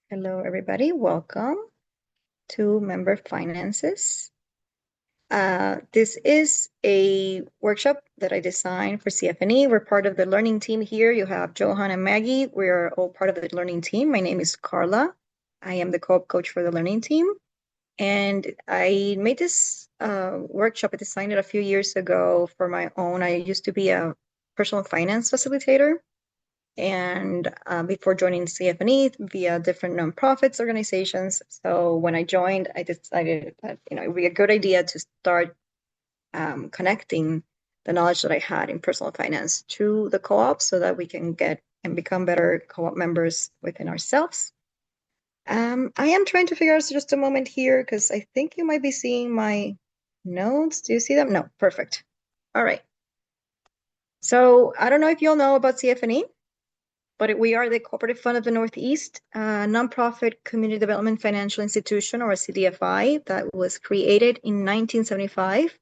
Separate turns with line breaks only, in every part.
Hello, everybody. Welcome to Member Finances. This is a workshop that I designed for CFNE. We're part of the learning team here. You have Johan and Maggie. We're all part of the learning team. My name is Carla. I am the co-op coach for the learning team. And I made this workshop. I designed it a few years ago for my own. I used to be a personal finance facilitator. And before joining CFNE via different nonprofits organizations. So when I joined, I decided that it would be a good idea to start connecting the knowledge that I had in personal finance to the co-op so that we can get and become better co-op members within ourselves. I am trying to figure out just a moment here because I think you might be seeing my notes. Do you see them? No, perfect. All right. So I don't know if you all know about CFNE. But we are the Cooperative Fund of the Northeast, a nonprofit community development financial institution, or a CDFI, that was created in 1975.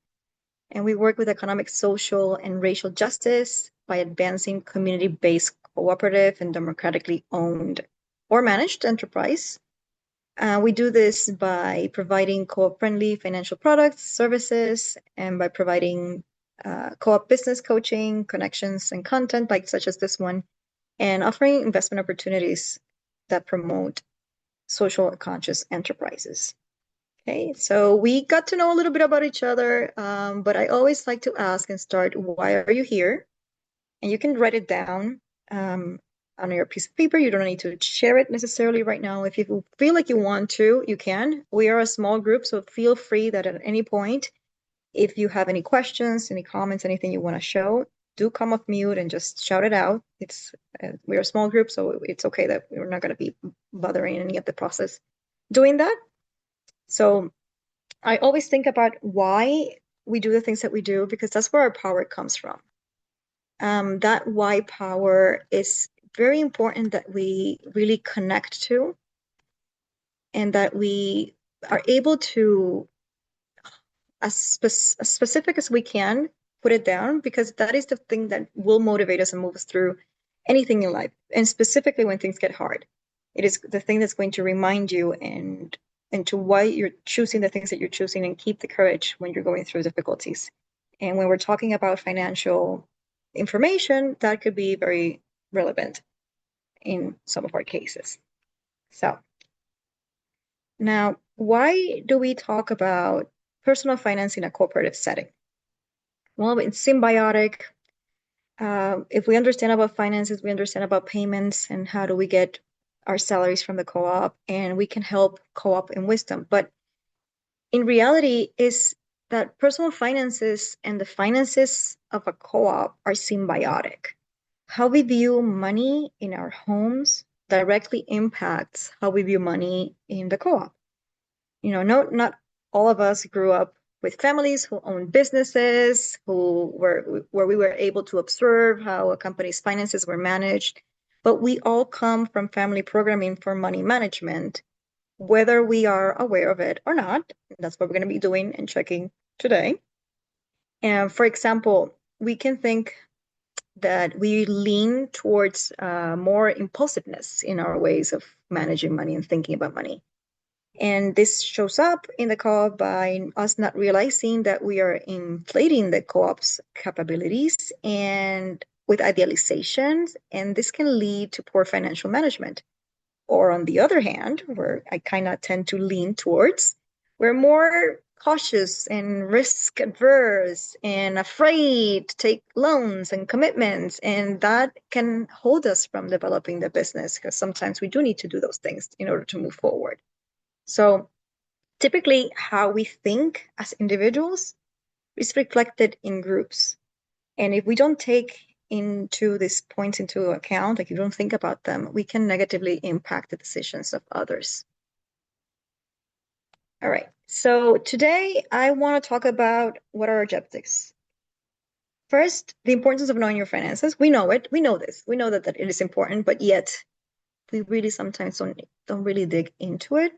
And we work with economic, social, and racial justice by advancing community-based cooperative and democratically owned or managed enterprise. We do this by providing co-op-friendly financial products, services, and by providing co-op business coaching, connections, and content such as this one, and offering investment opportunities that promote social conscious enterprises. Okay, so we got to know a little bit about each other, but I always like to ask and start, why are you here? And you can write it down on your piece of paper. You don't need to share it necessarily right now. If you feel like you want to, you can. We are a small group, so feel free that at any point, if you have any questions, any comments, anything you want to show, do come off mute and just shout it out. We're a small group, so it's okay that we're not going to be bothering any of the process doing that. So I always think about why we do the things that we do, because that's where our power comes from. That why power is very important that we really connect to, and that we are able to, as specific as we can, put it down, because that is the thing that will motivate us and move us through anything in life, and specifically when things get hard. It is the thing that's going to remind you and to why you're choosing the things that you're choosing, and keep the courage when you're going through difficulties. And when we're talking about financial information, that could be very relevant in some of our cases. So now, why do we talk about personal finance in a cooperative setting? Well, it's symbiotic. If we understand about finances, we understand about payments and how do we get our salaries from the co-op, and we can help co-op in wisdom. But in reality, is that personal finances and the finances of a co-op are symbiotic. How we view money in our homes directly impacts how we view money in the co-op. Not all of us grew up with families who own businesses, where we were able to observe how a company's finances were managed. But we all come from family programming for money management, whether we are aware of it or not. That's what we're going to be doing and checking today. And for example, we can think that we lean towards more impulsiveness in our ways of managing money and thinking about money. And this shows up in the co-op by us not realizing that we are inflating the co-op's capabilities and with idealizations, and this can lead to poor financial management. Or on the other hand, where I kind of tend to lean towards, we're more cautious and risk adverse and afraid to take loans and commitments, and that can hold us from developing the business, because sometimes we do need to do those things in order to move forward. So typically, how we think as individuals is reflected in groups. And if we don't take into these points into account, like you don't think about them, we can negatively impact the decisions of others. All right, so today I want to talk about what are our objectives. First, the importance of knowing your finances. We know it, we know this, we know that it is important, but yet we really sometimes don't really dig into it.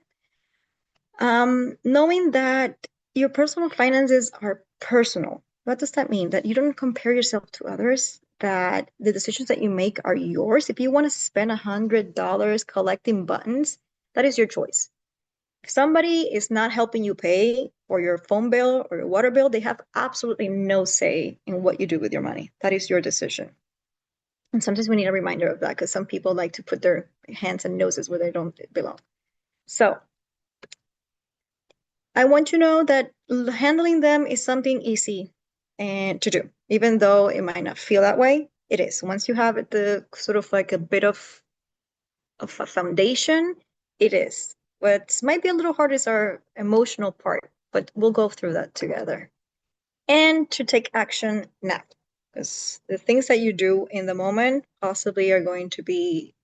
Knowing that your personal finances are personal. What does that mean? That you don't compare yourself to others, that the decisions that you make are yours. If you want to spend $100 collecting buttons, That is your choice. If somebody is not helping you pay for your phone bill or your water bill, they have absolutely no say in what you do with your money. That is your decision. And sometimes we need a reminder of that because some people like to put their hands and noses where they don't belong. So I want to know that handling them is something easy and to do, even though it might not feel that way. It is. Once you have the sort of like a bit of a foundation, it is. What might be a little hard is our emotional part, but we'll go through that together. And to take action now, because the things that you do in the moment possibly are going to be,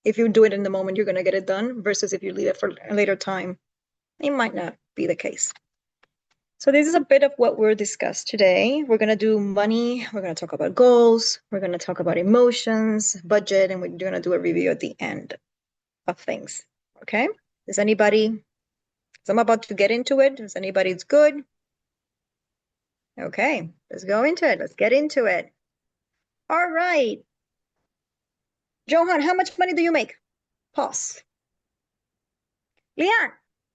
if you do it in the moment, you're going to get it done, versus if you leave it for a later time, it might not be the case. So this is a bit of what we're discussed today. We're going to do money. We're going to talk about goals. We're going to talk about emotions, budget, and we're going to do a review at the end of things. Okay? Is anybody, I'm about to get into it. Is anybody's good? Okay, let's go into it. Let's get into it. All right. Johan, how much money do you make? Pause. Leanne,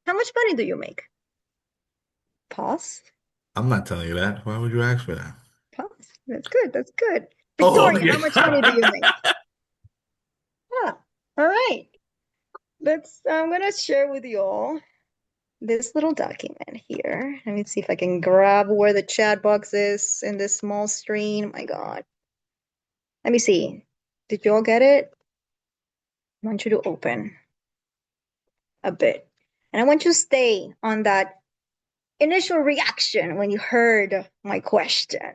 how much money do you make? Pause.
I'm not telling you that. Why would you ask for that?
Pause. That's good. That's good.
Oh,
Victoria,
okay.
how much money do you make? Ah, all right. I'm gonna share with you all this little document here. Let me see if I can grab where the chat box is in this small screen. My God. Let me see. Did you all get it? I want you to open a bit. And I want you to stay on that initial reaction when you heard my question.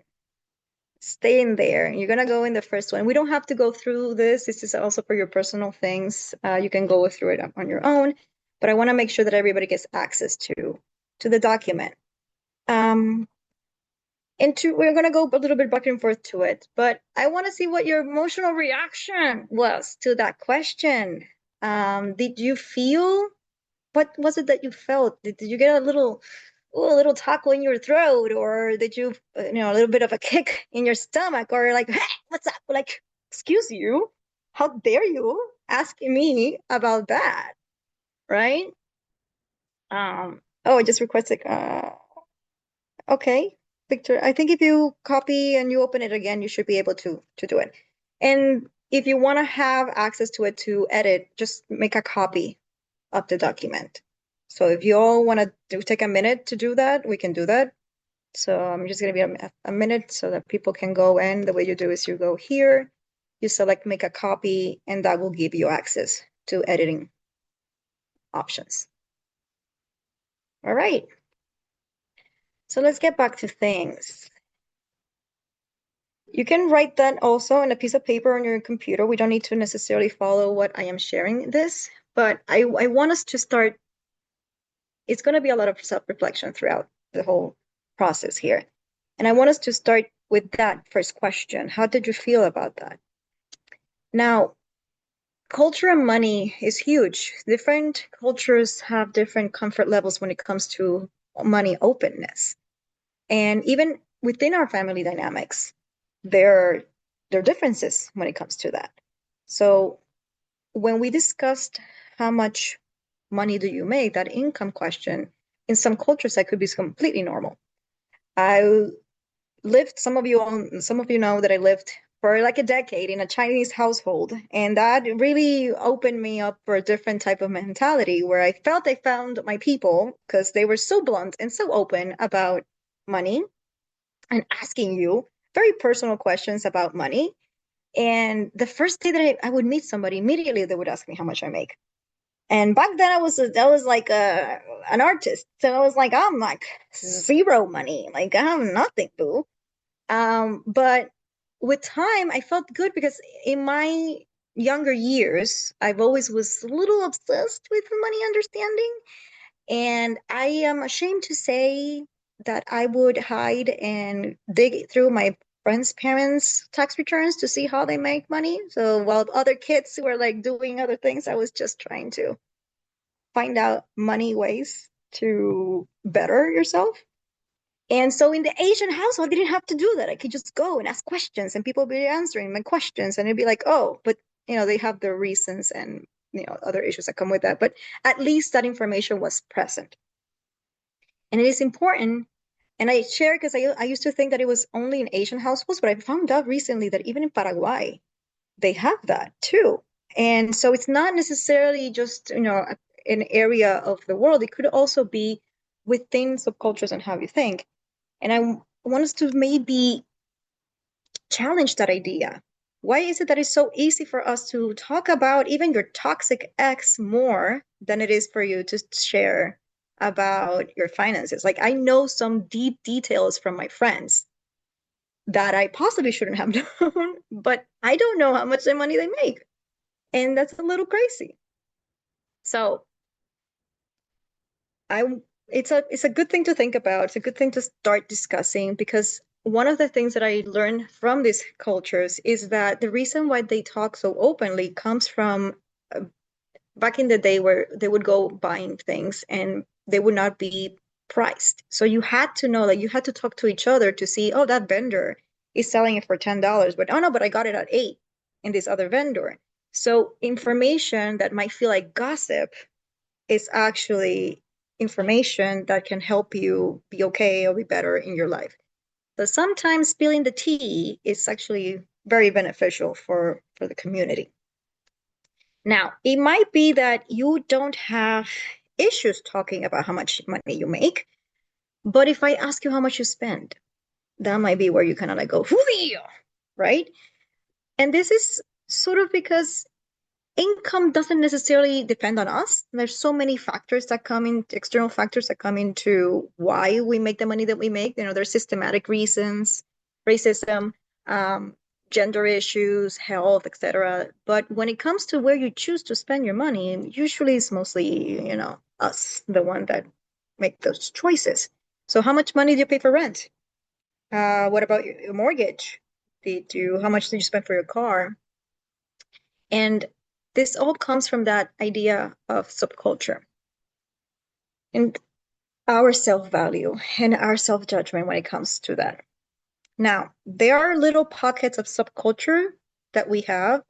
Stay in there. You're gonna go in the first one. We don't have to go through this. This is also for your personal things. You can go through it on your own, but I want to make sure that everybody gets access to the document. We're gonna go a little bit back and forth to it, but I want to see what your emotional reaction was to that question. Did you feel, what was it that you felt? Did you get a little taco in your throat, or did you, a little bit of a kick in your stomach, or like, hey, what's up? Like, excuse you, how dare you asking me about that, right? Oh, I just requested. Okay, Victor. I think if you copy and you open it again, you should be able to do it. And if you want to have access to it to edit, just make a copy of the document. So if you all want to take a minute to do that, we can do that. So I'm just going to be a minute so that people can go in. The way you do is you go here, you select make a copy, and that will give you access to editing options. All right. So let's get back to things. You can write that also on a piece of paper on your computer. We don't need to necessarily follow what I am sharing this, but I want us to start. It's going to be a lot of self-reflection throughout the whole process here. And I want us to start with that first question. How did you feel about that? Now, culture and money is huge. Different cultures have different comfort levels when it comes to money openness. And even within our family dynamics, there are differences when it comes to that. So when we discussed how much money do you make, that income question, in some cultures that could be completely normal. I lived, some of you know that I lived for like a decade in a Chinese household, and that really opened me up for a different type of mentality where I felt I found my people because they were so blunt and so open about money and asking you very personal questions about money. And the first day that I would meet somebody, immediately they would ask me how much I make. And back then I was like an artist. So I was like, I'm like zero money. Like I have nothing, boo. But with time, I felt good because in my younger years, I've always was a little obsessed with money understanding. And I am ashamed to say that I would hide and dig through my friends' parents' tax returns to see how they make money. So while other kids were like doing other things, I was just trying to find out money ways to better yourself. And so in the Asian household, I didn't have to do that. I could just go and ask questions and people would be answering my questions. And it'd be like, oh, but they have their reasons and other issues that come with that. But at least that information was present. And it is important. And I share because I used to think that it was only in Asian households, but I found out recently that even in Paraguay, they have that too. And so it's not necessarily just, an area of the world. It could also be within subcultures and how you think. And I want us to maybe challenge that idea. Why is it that it's so easy for us to talk about even your toxic ex more than it is for you to share about your finances? Like, I know some deep details from my friends that I possibly shouldn't have known, but I don't know how much money they make. And that's a little crazy. So I it's a good thing to think about. It's a good thing to start discussing because one of the things that I learned from these cultures is that the reason why they talk so openly comes from back in the day where they would go buying things and they would not be priced. So you had to know, like you had to talk to each other to see, oh, that vendor is selling it for $10, but oh no, but I got it at 8 in this other vendor. So information that might feel like gossip is actually information that can help you be okay or be better in your life. So sometimes spilling the tea is actually very beneficial for the community. Now, it might be that you don't have issues talking about how much money you make, but if I ask you how much you spend, that might be where you kind of like go, right? And this is sort of because income doesn't necessarily depend on us. There's so many factors that come in, external factors that come into why we make the money that we make. There's systematic reasons, racism, um, gender issues, health, etc. But when it comes to where you choose to spend your money, usually it's mostly, us, the one that make those choices. So how much money do you pay for rent? What about your mortgage? How much did you spend for your car? And this all comes from that idea of subculture and our self-value and our self-judgment when it comes to that. Now, there are little pockets of subculture that we have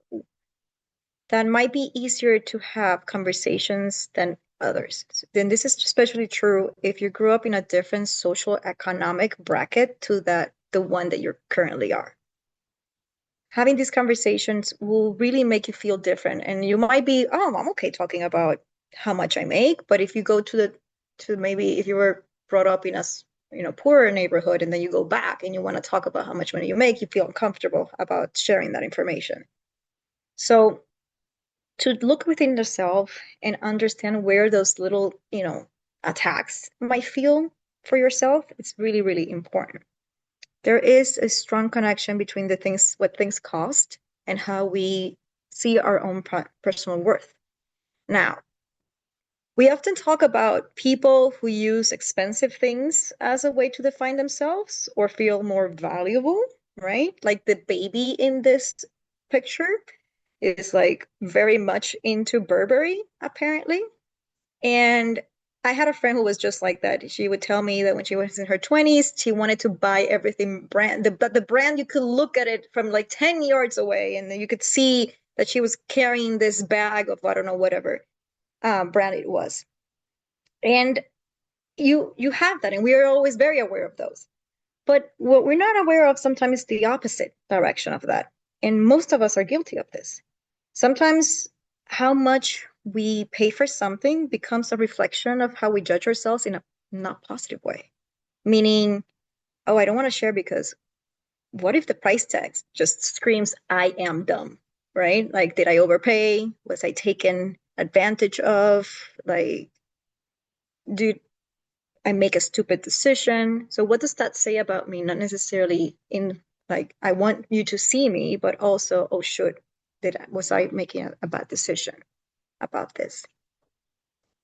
that might be easier to have conversations than others. Then this is especially true if you grew up in a different social economic bracket to the one that you currently are. Having these conversations will really make you feel different. And you might be, oh, I'm okay talking about how much I make. But if you go to maybe if you were brought up in a, poorer neighborhood and then you go back and you want to talk about how much money you make, you feel uncomfortable about sharing that information. So to look within yourself and understand where those little, attacks might feel for yourself, it's really, really important. There is a strong connection between what things cost and how we see our own personal worth. Now, we often talk about people who use expensive things as a way to define themselves or feel more valuable, right? Like the baby in this picture is like very much into Burberry, apparently. And I had a friend who was just like that. She would tell me that when she was in her 20s, she wanted to buy everything brand, the brand you could look at it from like 10 yards away, and then you could see that she was carrying this bag of I don't know whatever brand it was. And you have that, and we are always very aware of those. But what we're not aware of sometimes is the opposite direction of that. And most of us are guilty of this. Sometimes how much we pay for something becomes a reflection of how we judge ourselves in a not positive way. Meaning, oh, I don't want to share because what if the price tag just screams, I am dumb, right? Like, did I overpay? Was I taken advantage of? Like, did I make a stupid decision? So what does that say about me? Not necessarily in like, I want you to see me, but also, oh, was I making a bad decision about this?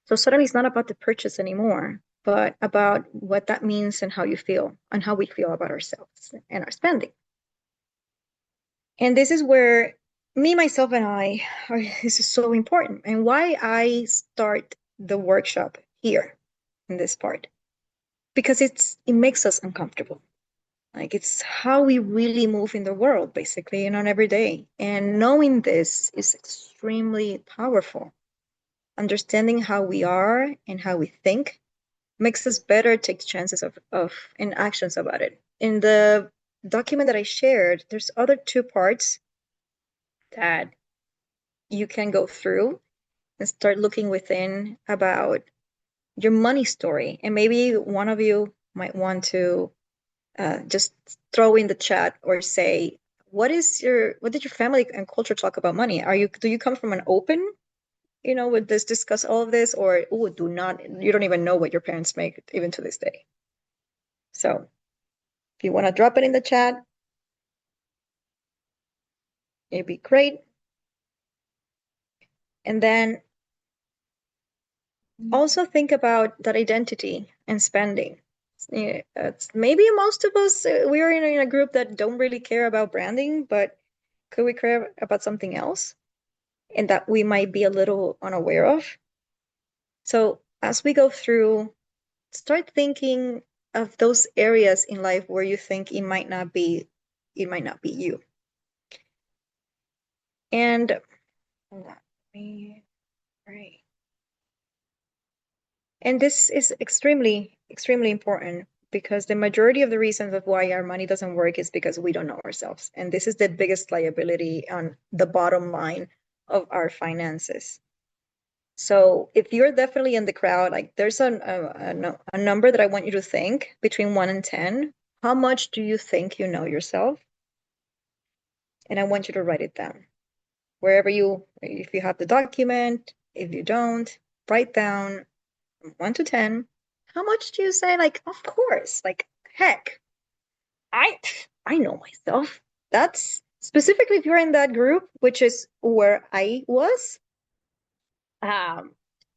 So suddenly it's not about the purchase anymore, but about what that means and how you feel and how we feel about ourselves and our spending. And this is where me, myself, and this is so important and why I start the workshop here in this part, because it makes us uncomfortable. Like it's how we really move in the world, basically, and on every day. And knowing this is extremely powerful. Understanding how we are and how we think makes us better take chances of and actions about it. In the document that I shared, there's other two parts that you can go through and start looking within about your money story. And maybe one of you might want to just throw in the chat or say, what did your family and culture talk about money? Do you come from an open, with this discuss all of this, or oh, you don't even know what your parents make even to this day. So if you want to drop it in the chat, it'd be great. And then also think about that identity and spending. Yeah, maybe most of us, we're in a group that don't really care about branding, but could we care about something else and that we might be a little unaware of? So as we go through, start thinking of those areas in life where you think it might not be you. And let me right. And this is extremely, extremely important because the majority of the reasons of why our money doesn't work is because we don't know ourselves. And this is the biggest liability on the bottom line of our finances. So if you're definitely in the crowd, like there's a number that I want you to think between 1 and 10. How much do you think you know yourself? And I want you to write it down. If you have the document, if you don't, write down 1 to 10. How much do you say? Like, of course, like, heck, I I know myself. That's specifically if you're in that group, which is where I was. Um,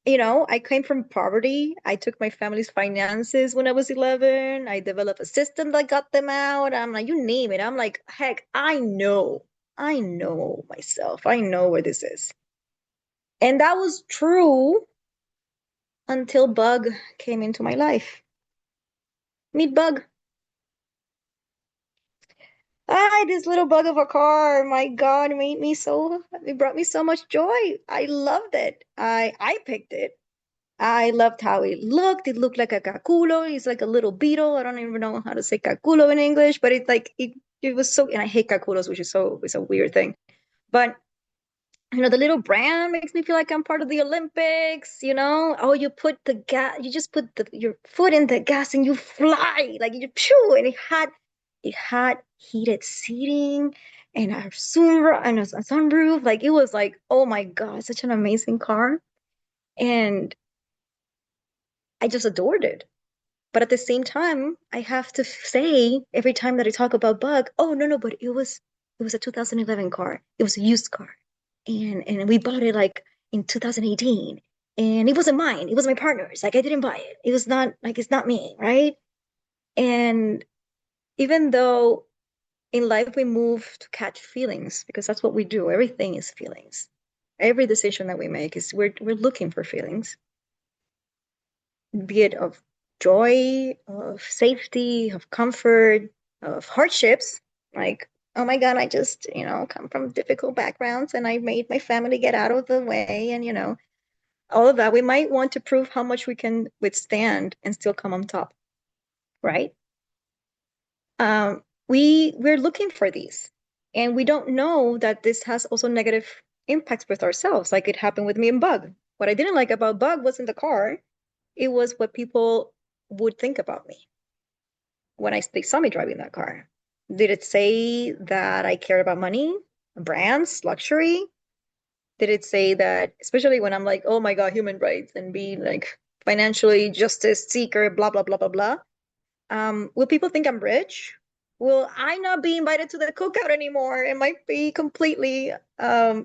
I came from poverty. I took my family's finances when I was 11. I developed a system that got them out. I'm like, you name it. I'm like, heck, I know. I know myself. I know where this is. And that was true until Bug came into my life. Meet Bug. This little bug of a car, my God, it brought me so much joy. I loved it. I picked it. I loved how it looked. It looked like a caculo. It's like a little beetle. I don't even know how to say caculo in English, but it's like it was so, and I hate caculos, which is it's a weird thing. But the little brand makes me feel like I'm part of the Olympics. Oh, you just put your foot in the gas and you fly, like you pew, and it had heated seating and a sunroof. Like it was like, oh my God, such an amazing car. And I just adored it. But at the same time, I have to say every time that I talk about Bug, oh no, no, but it was a 2011 car. It was a used car. And we bought it like in 2018. And it wasn't mine. It was my partner's. Like I didn't buy it. It was not like it's not me, right? And even though in life we move to catch feelings because that's what we do. Everything is feelings. Every decision that we make is we're looking for feelings, be it of joy, of safety, of comfort, of hardships. Like, oh my God, I just, come from difficult backgrounds and I made my family get out of the way and, all of that. We might want to prove how much we can withstand and still come on top, right? We're looking for these, and we don't know that this has also negative impacts with ourselves, like it happened with me and Bug. What I didn't like about Bug wasn't the car; it was what people would think about me when they saw me driving that car. Did it say that I cared about money, brands, luxury? Did it say that, especially when I'm like, oh my God, human rights and being like financially justice seeker, blah blah blah blah blah? Will people think I'm rich? Will I not be invited to the cookout anymore? It might be completely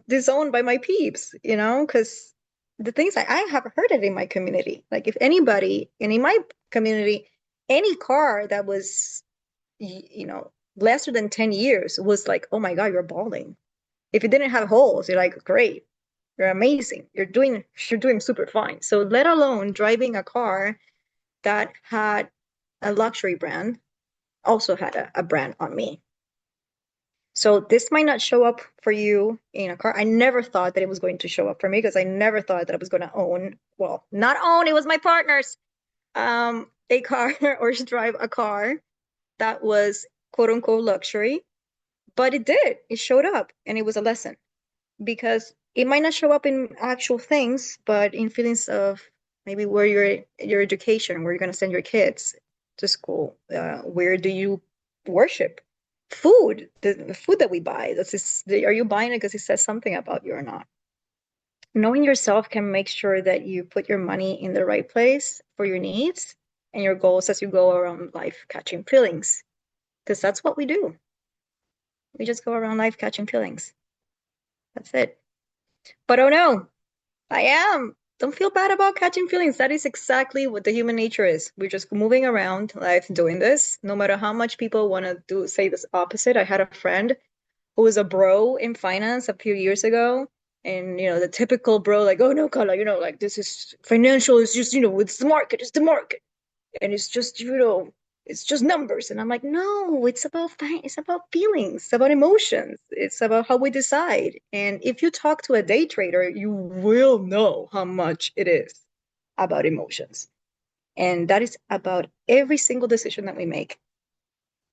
disowned by my peeps, because the things I have heard it in my community. Like if anybody, and in my community, any car that was, lesser than 10 years was like, oh my God, you're balding. If it didn't have holes, you're like, great, you're amazing. You're doing super fine. So let alone driving a car that had a luxury brand also had a brand on me. So this might not show up for you in a car. I never thought that it was going to show up for me because I never thought that I was going to own, well, not own, it was my partner's, a car or drive a car that was quote unquote luxury. But it did. It showed up and it was a lesson because it might not show up in actual things, but in feelings of maybe where your education, where you're going to send your kids to school, where do you worship? Food, the food that we buy. Are you buying it because it says something about you or not? Knowing yourself can make sure that you put your money in the right place for your needs and your goals as you go around life catching feelings. Because that's what we do. We just go around life catching feelings. That's it. But oh no, I am. Don't feel bad about catching feelings. That is exactly what the human nature is. We're just moving around life doing this. No matter how much people want to say this opposite. I had a friend who was a bro in finance a few years ago. And the typical bro, like, oh no, Carla, like this is financial, it's just, it's the market, it's the market. And it's just, it's just numbers. And I'm like, no, it's about feelings, it's about emotions, it's about how we decide. And if you talk to a day trader, you will know how much it is about emotions. And that is about every single decision that we make.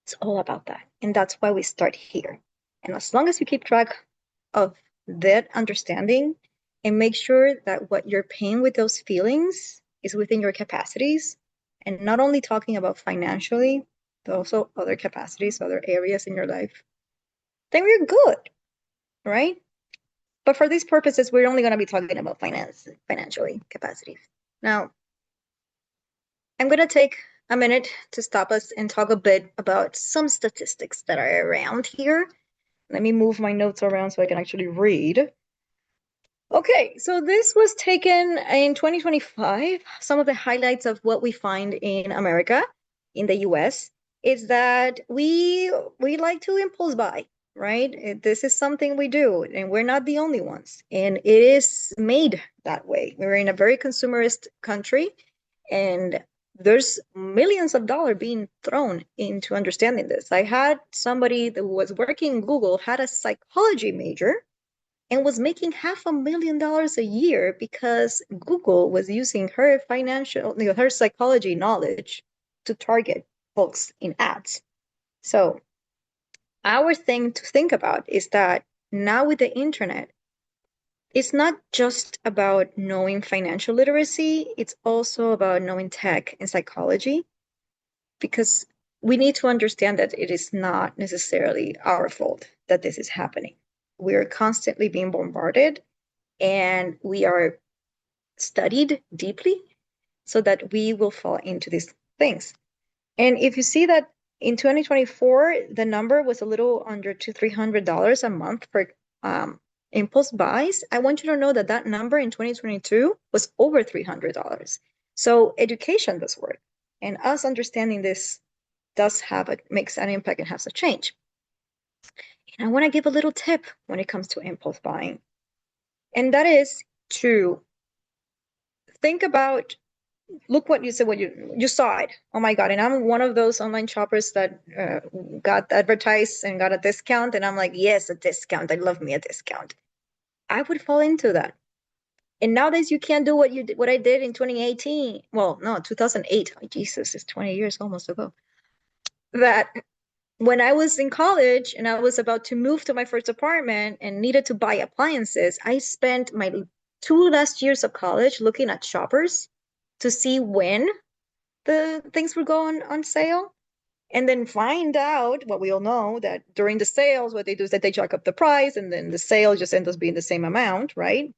It's all about that. And that's why we start here. And as long as you keep track of that understanding and make sure that what you're paying with those feelings is within your capacities, and not only talking about financially, but also other capacities, other areas in your life, then we're good, right? But for these purposes, we're only going to be talking about financially capacities. Now, I'm going to take a minute to stop us and talk a bit about some statistics that are around here. Let me move my notes around so I can actually read. Okay, so this was taken in 2025. Some of the highlights of what we find in America, in the US, is that we like to impulse buy, right? This is something we do, and we're not the only ones. And it is made that way. We're in a very consumerist country, and there's millions of dollars being thrown into understanding this. I had somebody that was working in Google, had a psychology major, and was making $500,000 a year because Google was using her her psychology knowledge to target folks in ads. So our thing to think about is that now with the internet, it's not just about knowing financial literacy, it's also about knowing tech and psychology, because we need to understand that it is not necessarily our fault that this is happening. We're constantly being bombarded and we are studied deeply so that we will fall into these things. And if you see that in 2024, the number was a little under $300 a month for impulse buys, I want you to know that that number in 2022 was over $300. So education does work. And us understanding this makes an impact and has a change. And I want to give a little tip when it comes to impulse buying. And that is to think about, look what you said, what you saw it. Oh my God. And I'm one of those online shoppers that got advertised and got a discount. And I'm like, yes, a discount. I love me a discount. I would fall into that. And nowadays you can't do what I did in 2018. Well, no, 2008. Oh, Jesus, it's 20 years almost ago. That when I was in college and I was about to move to my first apartment and needed to buy appliances, I spent my 2 last years of college looking at shoppers to see when the things were going on sale, and then find out what we all know, that during the sales, what they do is that they jack up the price and then the sale just ends up being the same amount, right?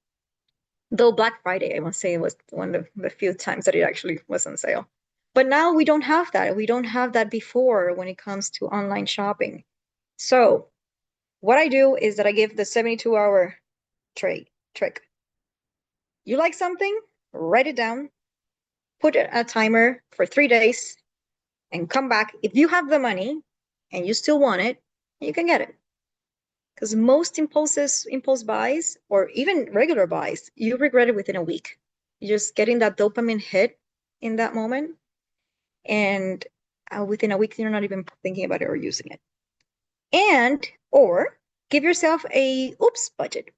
Though Black Friday, I must say, was one of the few times that it actually was on sale. But now we don't have that. We don't have that before when it comes to online shopping. So what I do is that I give the 72-hour trick. You like something, write it down, put a timer for 3 days, and come back. If you have the money and you still want it, you can get it. Because most impulse buys, or even regular buys, you regret it within a week. You're just getting that dopamine hit in that moment, and within a week, you're not even thinking about it or using it. And or give yourself a oops budget.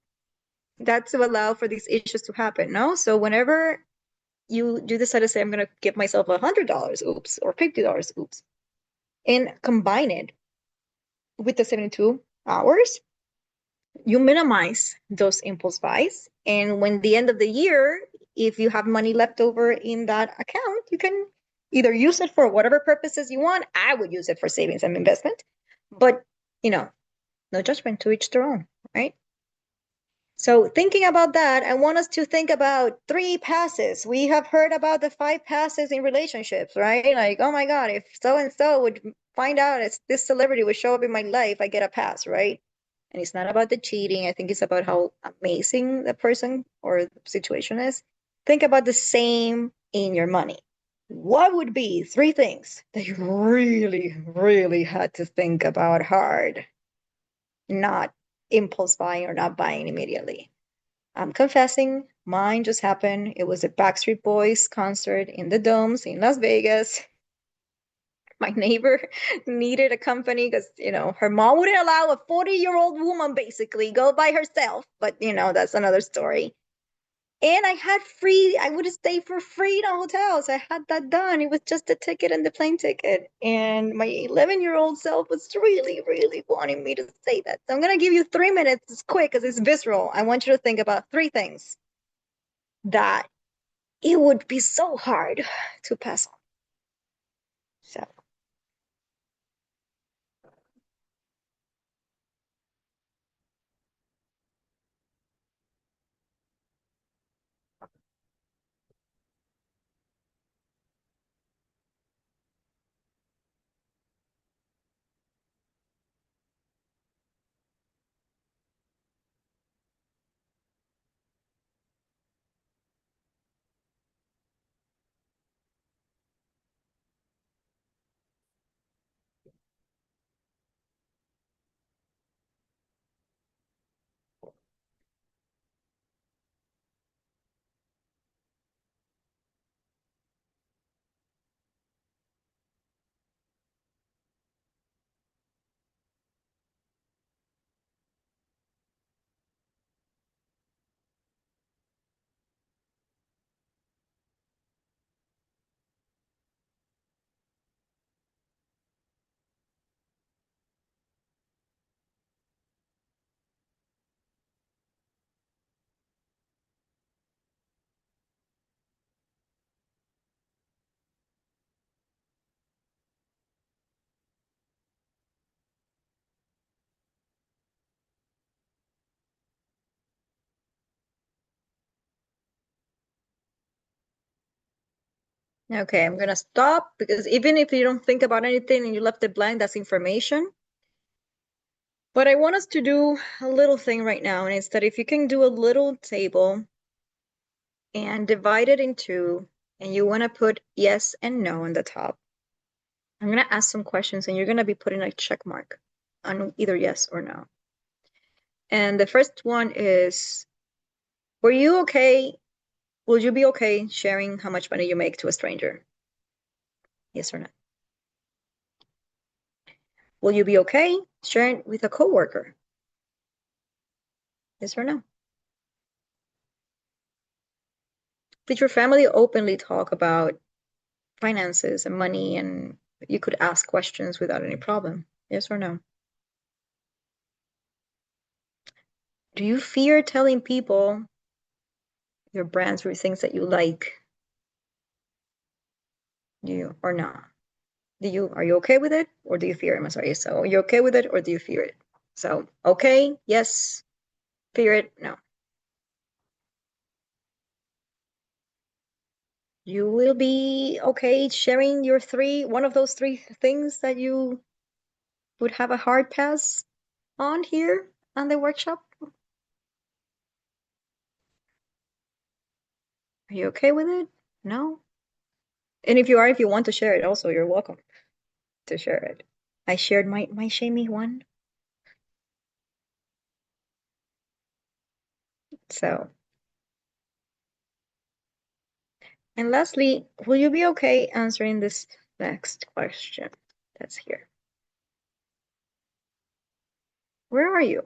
That's to allow for these issues to happen, no? So whenever you decide to say, I'm gonna give myself $100, oops, or $50, oops, and combine it with the 72 hours, you minimize those impulse buys. And when the end of the year, if you have money left over in that account, you can either use it for whatever purposes you want. I would use it for savings and investment, but you know, no judgment, to each their own, right? So thinking about that, I want us to think about 3 passes. We have heard about the 5 passes in relationships, right? Like, oh my God, if so and so would find out it's this celebrity would show up in my life, I get a pass, right? And it's not about the cheating. I think it's about how amazing the person or the situation is. Think about the same in your money. What would be 3 things that you really, really had to think about hard, not impulse buying or not buying immediately? I'm confessing, mine just happened. It was a Backstreet Boys concert in the Domes in Las Vegas. My neighbor needed a company because, her mom wouldn't allow a 40-year-old woman basically go by herself. But, that's another story. And I had free, I would stay for free in hotels. I had that done. It was just the ticket and the plane ticket. And my 11-year-old self was really, really wanting me to say that. So I'm going to give you 3 minutes. It's quick because it's visceral. I want you to think about 3 things that it would be so hard to pass on. So, okay, I'm going to stop because even if you don't think about anything and you left it blank, that's information. But I want us to do a little thing right now, and it's that if you can do a little table and divide it in two, and you want to put yes and no on the top, I'm going to ask some questions, and you're going to be putting a check mark on either yes or no. And the first one is, were you okay? Will you be okay sharing how much money you make to a stranger? Yes or no? Will you be okay sharing with a coworker? Yes or no? Did your family openly talk about finances and money and you could ask questions without any problem? Yes or no? Do you fear telling people your brands or things that you like? Do you or not? Are you okay with it or do you fear it? I'm sorry. So are you okay with it or do you fear it? So okay, yes, fear it, no. You will be okay sharing your one of those 3 things that you would have a hard pass on here on the workshop? Are you okay with it? No? And if you want to share it also, you're welcome to share it. I shared my shamey one. So, and lastly, will you be okay answering this next question that's here? Where are you?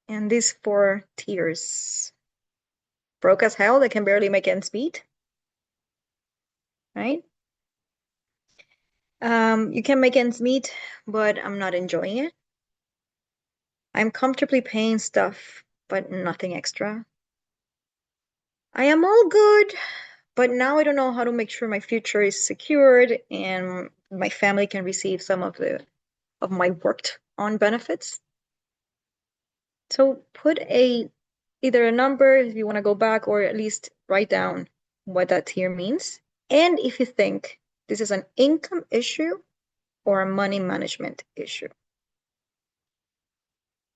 And these four tiers. Broke as hell, they can barely make ends meet, right? You can make ends meet, but I'm not enjoying it. I'm comfortably paying stuff, but nothing extra. I am all good, but now I don't know how to make sure my future is secured and my family can receive some of my worked on benefits. So put either a number if you want to go back or at least write down what that tier means. And if you think this is an income issue or a money management issue.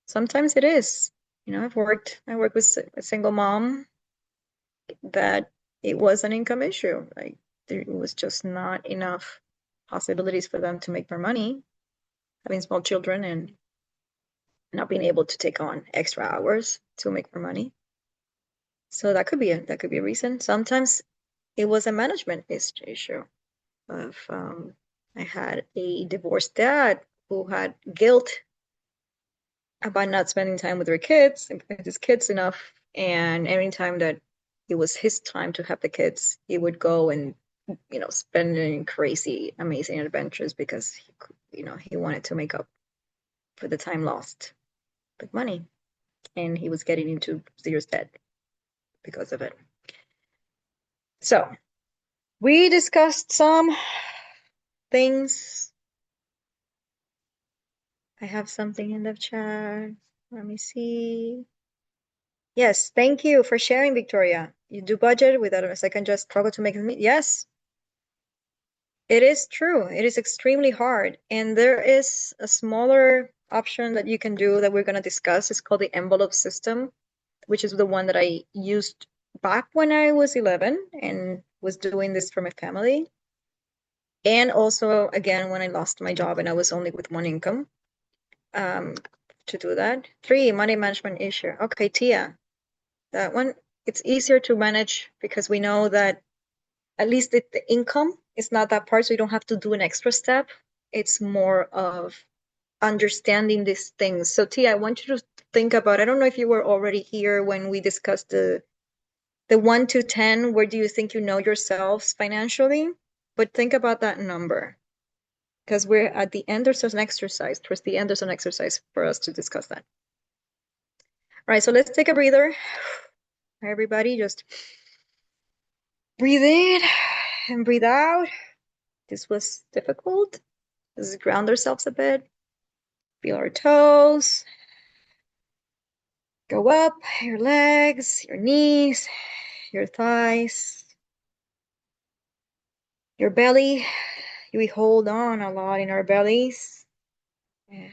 Sometimes it is. I worked with a single mom that it was an income issue. Like there was just not enough possibilities for them to make more money, having small children and not being able to take on extra hours to make more money. So that could be a reason. Sometimes it was a management issue of I had a divorced dad who had guilt about not spending time with his kids enough. And every time that it was his time to have the kids, he would go and, spend in crazy, amazing adventures because he wanted to make up for the time lost with money. And he was getting into serious debt because of it. So we discussed some things. I have something in the chat. Let me see. Yes, thank you for sharing, Victoria. You do budget without a second just struggle to make it. Yes, it is true. It is extremely hard. And there is a smaller option that you can do that we're going to discuss. It's called the envelope system, which is the one that I used back when I was 11 and was doing this for my family. And also, again, when I lost my job and I was only with one income um, to do that. 3, money management issue. Okay, Tia, that one, it's easier to manage because we know that at least the income is not that part, so you don't have to do an extra step. It's more of understanding these things. So Tia, I want you to think about, I don't know if you were already here when we discussed the 1 to 10, where do you think you know yourselves financially? But think about that number because we're at the end, there's an exercise. Towards the end, there's an exercise for us to discuss that. All right, so let's take a breather. Everybody just breathe in and breathe out. This was difficult. Let's ground ourselves a bit. Feel our toes. Go up, your legs, your knees, your thighs, your belly. We hold on a lot in our bellies. You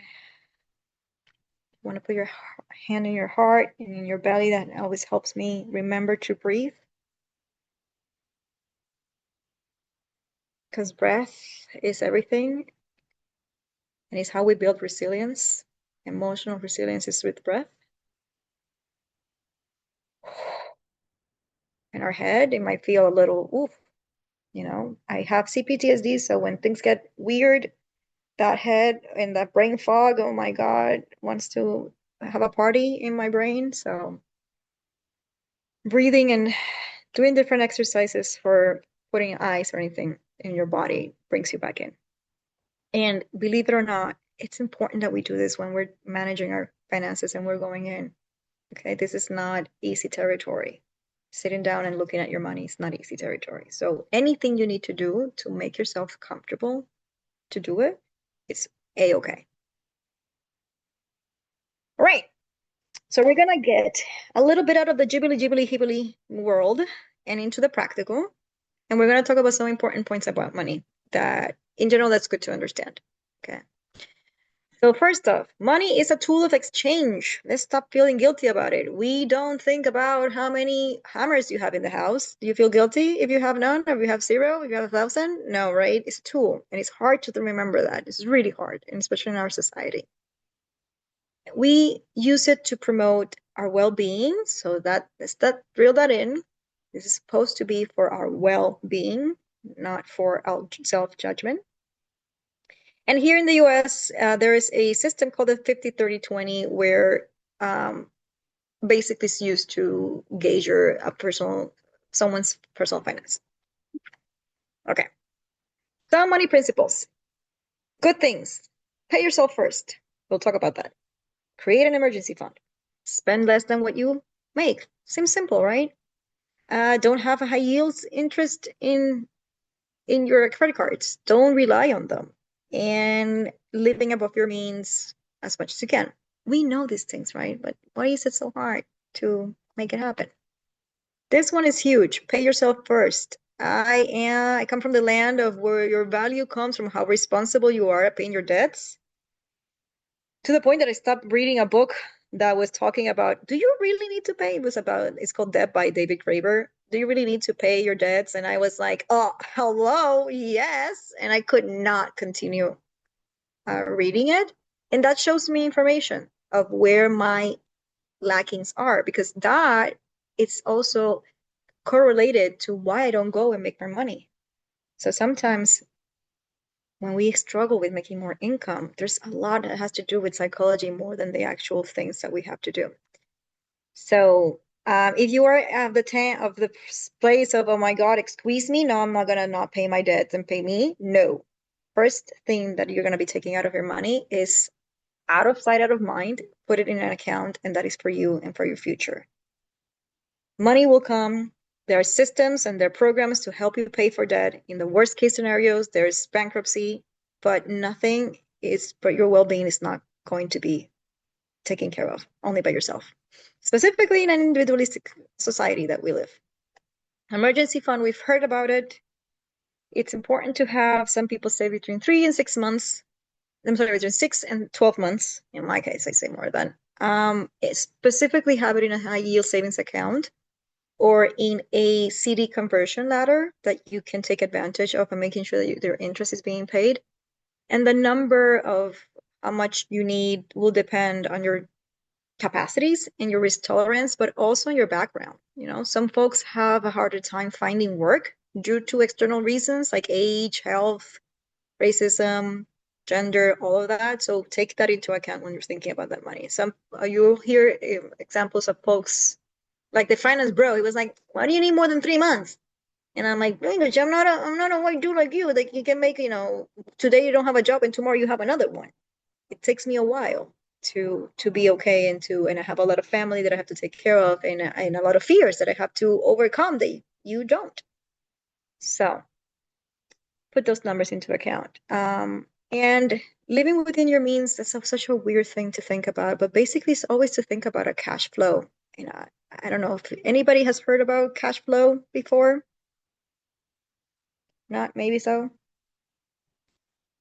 want to put your hand in your heart and in your belly. That always helps me remember to breathe. Because breath is everything and it's how we build resilience. Emotional resilience is with breath. In our head, it might feel a little, oof, I have CPTSD, so when things get weird, that head and that brain fog, oh my God, wants to have a party in my brain. So breathing and doing different exercises for putting ice or anything in your body brings you back in. And believe it or not, it's important that we do this when we're managing our finances and we're going in. Okay, this is not easy territory. Sitting down and looking at your money is not easy territory. So anything you need to do to make yourself comfortable to do it, it's a-okay. All right. So we're gonna get a little bit out of the jibbly world and into the practical. And we're gonna talk about some important points about money that in general that's good to understand. Okay. So first off, money is a tool of exchange. Let's stop feeling guilty about it. We don't think about how many hammers you have in the house. Do you feel guilty if you have none, or if you have 0, if you have 1,000? No, right? It's a tool, and it's hard to remember that. It's really hard, and especially in our society. We use it to promote our well-being, so let's drill that in. This is supposed to be for our well-being, not for our self-judgment. And here in the US, there is a system called the 50-30-20 where basically it's used to gauge someone's personal finance. Okay. Some money principles. Good things. Pay yourself first. We'll talk about that. Create an emergency fund. Spend less than what you make. Seems simple, right? Don't have a high yields interest in your credit cards. Don't rely on them. And living above your means as much as you can. We know these things, right? But why is it so hard to make it happen? This one is huge. Pay yourself first. I come from the land of where your value comes from how responsible you are at paying your debts. To the point that I stopped reading a book that was talking about, do you really need to pay? It's called Debt by David Graeber. Do you really need to pay your debts? And I was like, oh, hello, yes. And I could not continue reading it. And that shows me information of where my lackings are, because that it's also correlated to why I don't go and make more money. So sometimes when we struggle with making more income, there's a lot that has to do with psychology more than the actual things that we have to do. So if you are at the place of, oh my God, squeeze me, no, I'm not gonna not pay my debts and pay me. No. First thing that you're gonna be taking out of your money is out of sight, out of mind, put it in an account, and that is for you and for your future. Money will come. There are systems and there are programs to help you pay for debt. In the worst case scenarios, there's bankruptcy, but your well-being is not going to be taken care of only by yourself, specifically in an individualistic society that we live. Emergency fund, we've heard about it. It's important to have. Some people say between 3 and 6 months. I'm sorry, between 6 and 12 months. In my case, I say more than. Specifically have it in a high yield savings account or in a CD conversion ladder that you can take advantage of and making sure that their interest is being paid. And the number of how much you need will depend on your capacities and your risk tolerance, but also your background. Some folks have a harder time finding work due to external reasons like age, health, racism, gender, all of that. So take that into account when you're thinking about that money. You'll hear examples of folks like the finance bro. He was like, "Why do you need more than 3 months?" And I'm like, "English, I'm not a white dude like you. Like you can make, today you don't have a job and tomorrow you have another one. It takes me a while to be okay and I have a lot of family that I have to take care of and a lot of fears that I have to overcome that you don't. So put those numbers into account. And living within your means, that's such a weird thing to think about, but basically it's always to think about a cash flow. I don't know if anybody has heard about cash flow before. Not maybe so.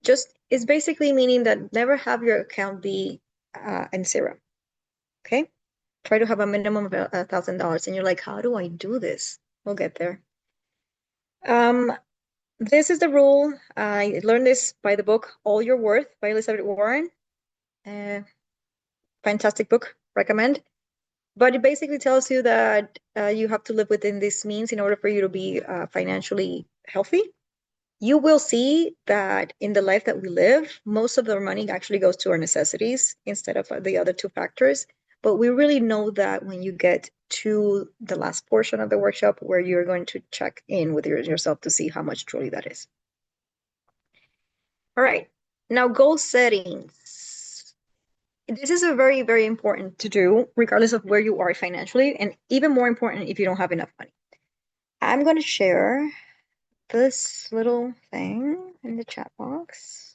Just it's basically meaning that never have your account be in zero. Okay? Try to have a minimum of $1,000. And you're like, how do I do this? We'll get there. This is the rule. I learned this by the book All Your Worth by Elizabeth Warren. Fantastic book, recommend. But it basically tells you that you have to live within these means in order for you to be financially healthy. You will see that in the life that we live, most of our money actually goes to our necessities instead of the other two factors. But we really know that when you get to the last portion of the workshop where you're going to check in with yourself to see how much truly that is. All right. Now, goal settings. This is a very, very important to do, regardless of where you are financially, and even more important if you don't have enough money. I'm going to share this little thing in the chat box.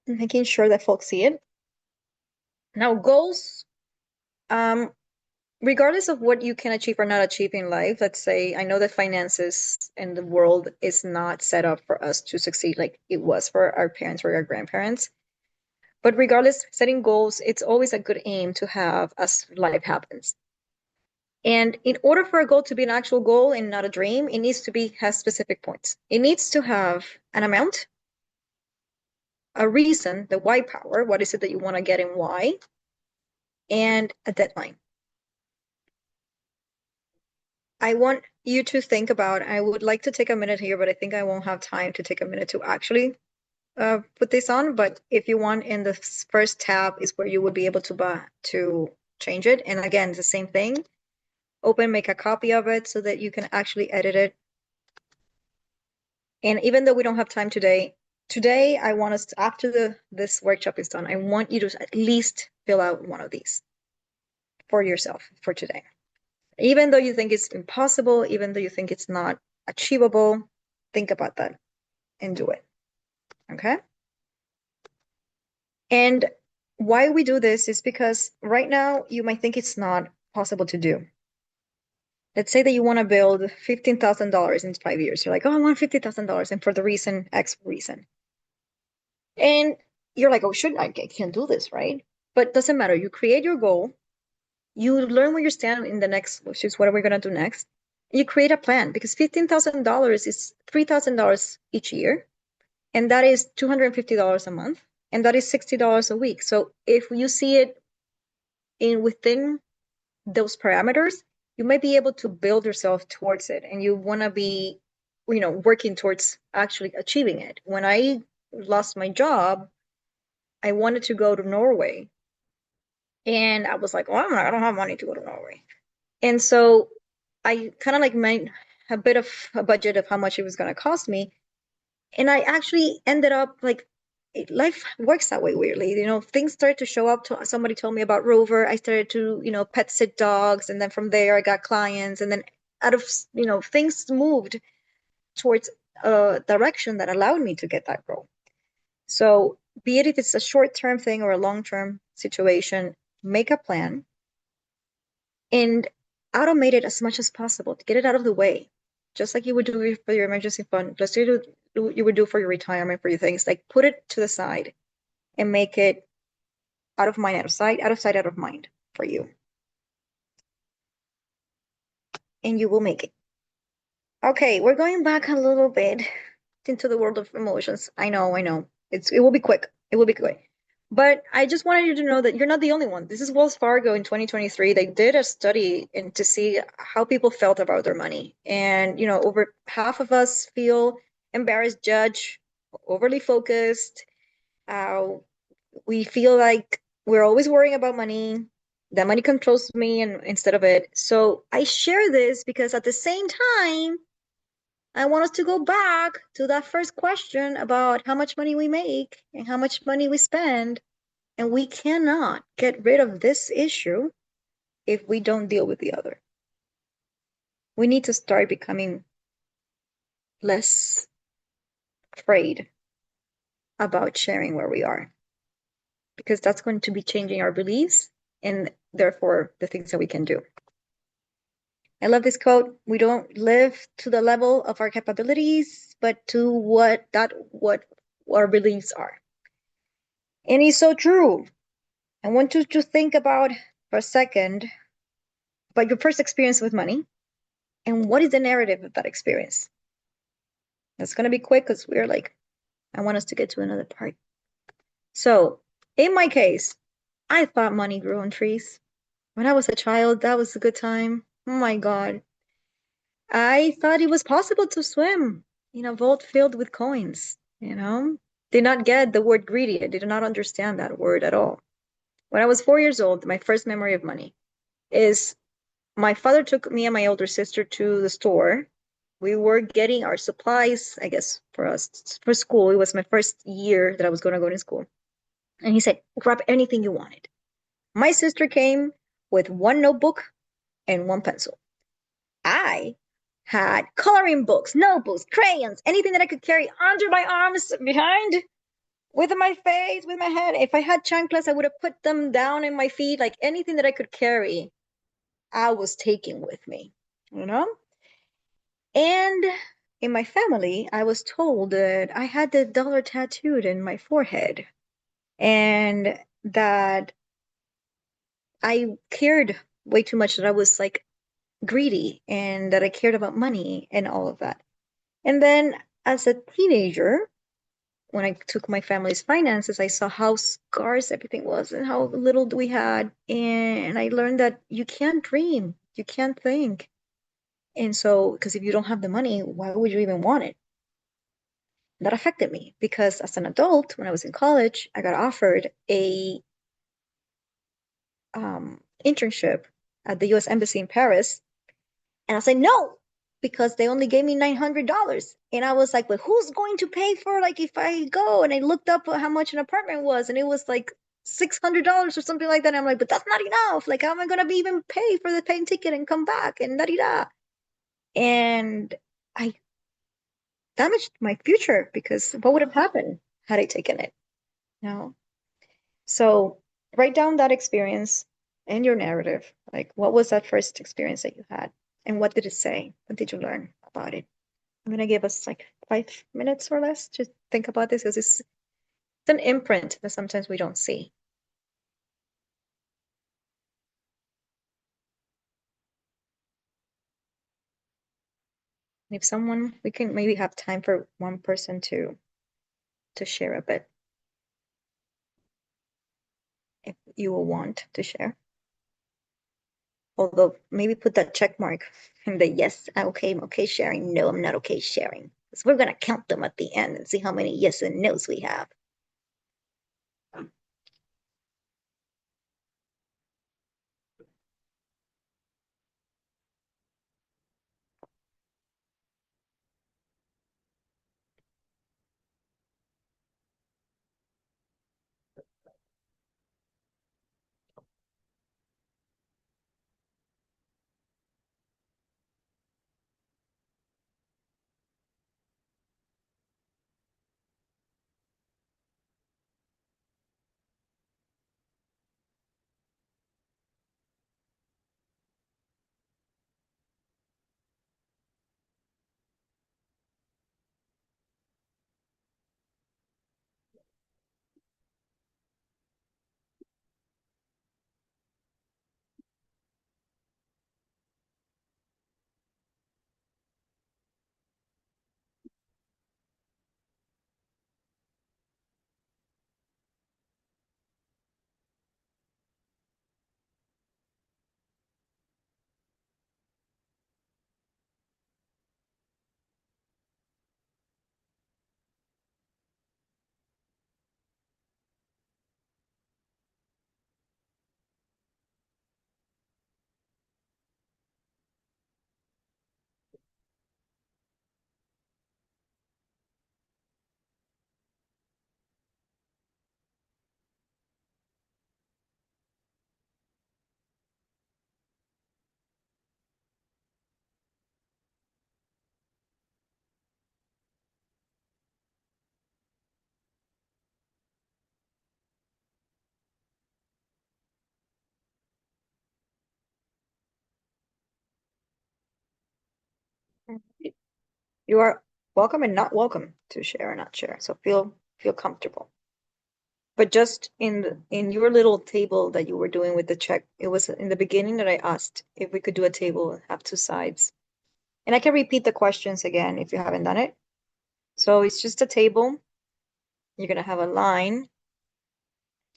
Making sure that folks see it. Now, goals, regardless of what you can achieve or not achieve in life, let's say, I know that finances and the world is not set up for us to succeed like it was for our parents or our grandparents. But regardless, setting goals, it's always a good aim to have as life happens. And in order for a goal to be an actual goal and not a dream, it needs to have specific points. It needs to have an amount, a reason, the why power, what is it that you want to get and why, and a deadline. you to think about. I would like to take a minute here, but I think I won't have time to take a minute to actually put this on. But if you want, in the first tab is where you would be able to change it. And again, it's the same thing. Open, make a copy of it so that you can actually edit it. And even though we don't have time today I want us to, after this workshop is done, I want you to at least fill out one of these for yourself for today. Even though you think it's impossible, even though you think it's not achievable, think about that and do it. Okay? And why we do this is because right now you might think it's not possible to do. Let's say that you want to build $15,000 in 5 years. You're like, oh, I want $50,000, and for the reason X reason. And you're like, oh, should I can't do this, right? But it doesn't matter. You create your goal, you learn where you stand in the next, which is what are we gonna do next. You create a plan because $15,000 is $3,000 each year, and that is $250 a month, and that is $60 a week. So if you see it in within those parameters, you might be able to build yourself towards it, and you want to be, working towards actually achieving it. When I lost my job, I wanted to go to Norway, and I was like, well, I don't have money to go to Norway. And so I kind of like made a bit of a budget of how much it was going to cost me. And I actually ended up like, life works that way weirdly. Things started to show up. Somebody told me about Rover. I started to, pet sit dogs. And then from there, I got clients. And then out of, things moved towards a direction that allowed me to get that role. So be it if it's a short-term thing or a long-term situation, make a plan and automate it as much as possible to get it out of the way. Just like you would do for your emergency fund, just you would do for your retirement, for your things, like put it to the side and make it out of mind, out of sight, out of sight, out of mind for you. And you will make it. Okay, we're going back a little bit into the world of emotions. I know. It will be quick. It will be quick. But I just wanted you to know that you're not the only one. This is Wells Fargo in 2023. They did a study to see how people felt about their money. And, over half of us feel embarrassed, judged, overly focused. We feel like we're always worrying about money, that money controls me and instead of it. So I share this because at the same time, I want us to go back to that first question about how much money we make and how much money we spend. And we cannot get rid of this issue if we don't deal with the other. We need to start becoming less afraid about sharing where we are, because that's going to be changing our beliefs and therefore the things that we can do. I love this quote. We don't live to the level of our capabilities, but to what our beliefs are. And it's so true. I want you to think about for a second about your first experience with money and what is the narrative of that experience. That's going to be quick because we're like, I want us to get to another part. So in my case, I thought money grew on trees. When I was a child, that was a good time. Oh my God. I thought it was possible to swim in a vault filled with coins. Did not get the word greedy. I did not understand that word at all. When I was 4 years old, my first memory of money is my father took me and my older sister to the store. We were getting our supplies, I guess, for school. It was my first year that I was going to go to school. And he said, grab anything you wanted. My sister came with one notebook and one pencil. I had coloring books, notebooks, crayons, anything that I could carry under my arms, behind, with my face, with my head. If I had chanclas, I would have put them down in my feet, like anything that I could carry, I was taking with me, you know? And in my family, I was told that I had the dollar tattooed in my forehead and that I cared way too much, that I was like greedy and that I cared about money and all of that. And then as a teenager, when I took my family's finances, I saw how scarce everything was and how little we had. And I learned that you can't dream, you can't think. And so, because if you don't have the money, why would you even want it? That affected me because as an adult, when I was in college, I got offered a internship at the US Embassy in Paris. And I said no, because they only gave me $900. And I was like, but who's going to pay for like if I go? And I looked up how much an apartment was, and it was like $600 or something like that. And I'm like, but that's not enough. Like, how am I gonna be even pay for the plane ticket and come back and da da da? And I damaged my future because what would have happened had I taken it? You know? So write down that experience in your narrative. Like, what was that first experience that you had? And what did it say? What did you learn about it? I'm gonna give us like 5 minutes or less to think about this because it's an imprint that sometimes we don't see. If someone, we can maybe have time for one person to share a bit, if you will want to share. Although maybe put that check mark in the yes, I'm okay sharing. No, I'm not okay sharing. Because we're gonna count them at the end and see how many yes and no's we have. You are welcome and not welcome to share or not share. So feel comfortable. But just in your little table that you were doing with the check, it was in the beginning that I asked if we could do a table and have two sides. And I can repeat the questions again if you haven't done it. So it's just a table. You're gonna have a line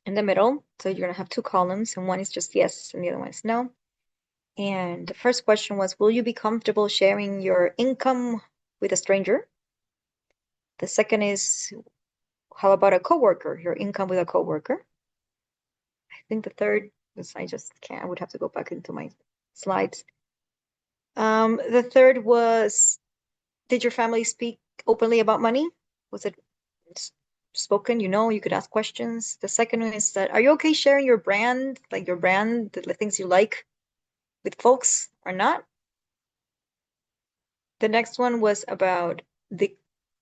in the middle. So you're gonna have two columns, and one is just yes, and the other one is no. And the first question was, will you be comfortable sharing your income with a stranger? The second is, how about a coworker, your income with a coworker? I think the third is, I just can't, I would have to go back into my slides. The third was, did your family speak openly about money? Was it spoken? You could ask questions. The second one is that, are you okay sharing your brand, like your brand, the things you like with folks or not? The next one was about the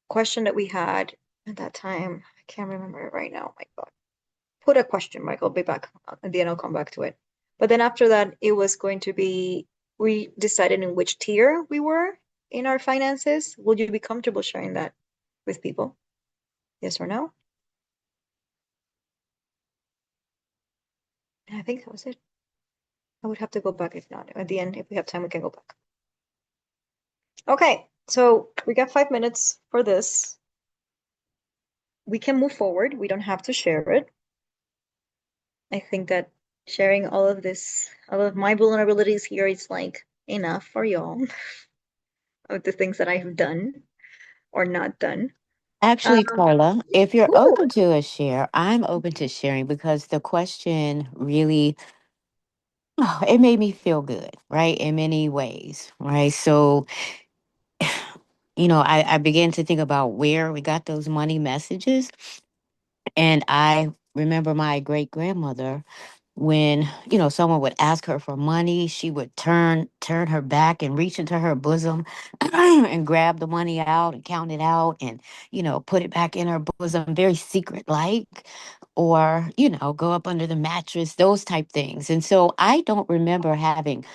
question that we had at that time. I can't remember it right now. Oh my God. Put a question mark. I'll be back. At the end, I'll come back to it. But then after that, it was going to be, we decided in which tier we were in our finances. Would you be comfortable sharing that with people? Yes or no? I think that was it. I would have to go back if not. At the end, if we have time, we can go back. Okay, so we got 5 minutes for this. We can move forward. We don't have to share it. I think that sharing all of this, all of my vulnerabilities here is like enough for y'all. of the things that I have done or not done.
Actually,
Um,
Carla, if you're
Ooh,
open to a share, I'm open to sharing because the question really, it made me feel good, right? In many ways, right? So, I began to think about where we got those money messages. And I remember my great grandmother when someone would ask her for money, she would turn her back and reach into her bosom and grab the money out and count it out and put it back in her bosom, very secret like, or go up under the mattress, those type things. And so I don't remember having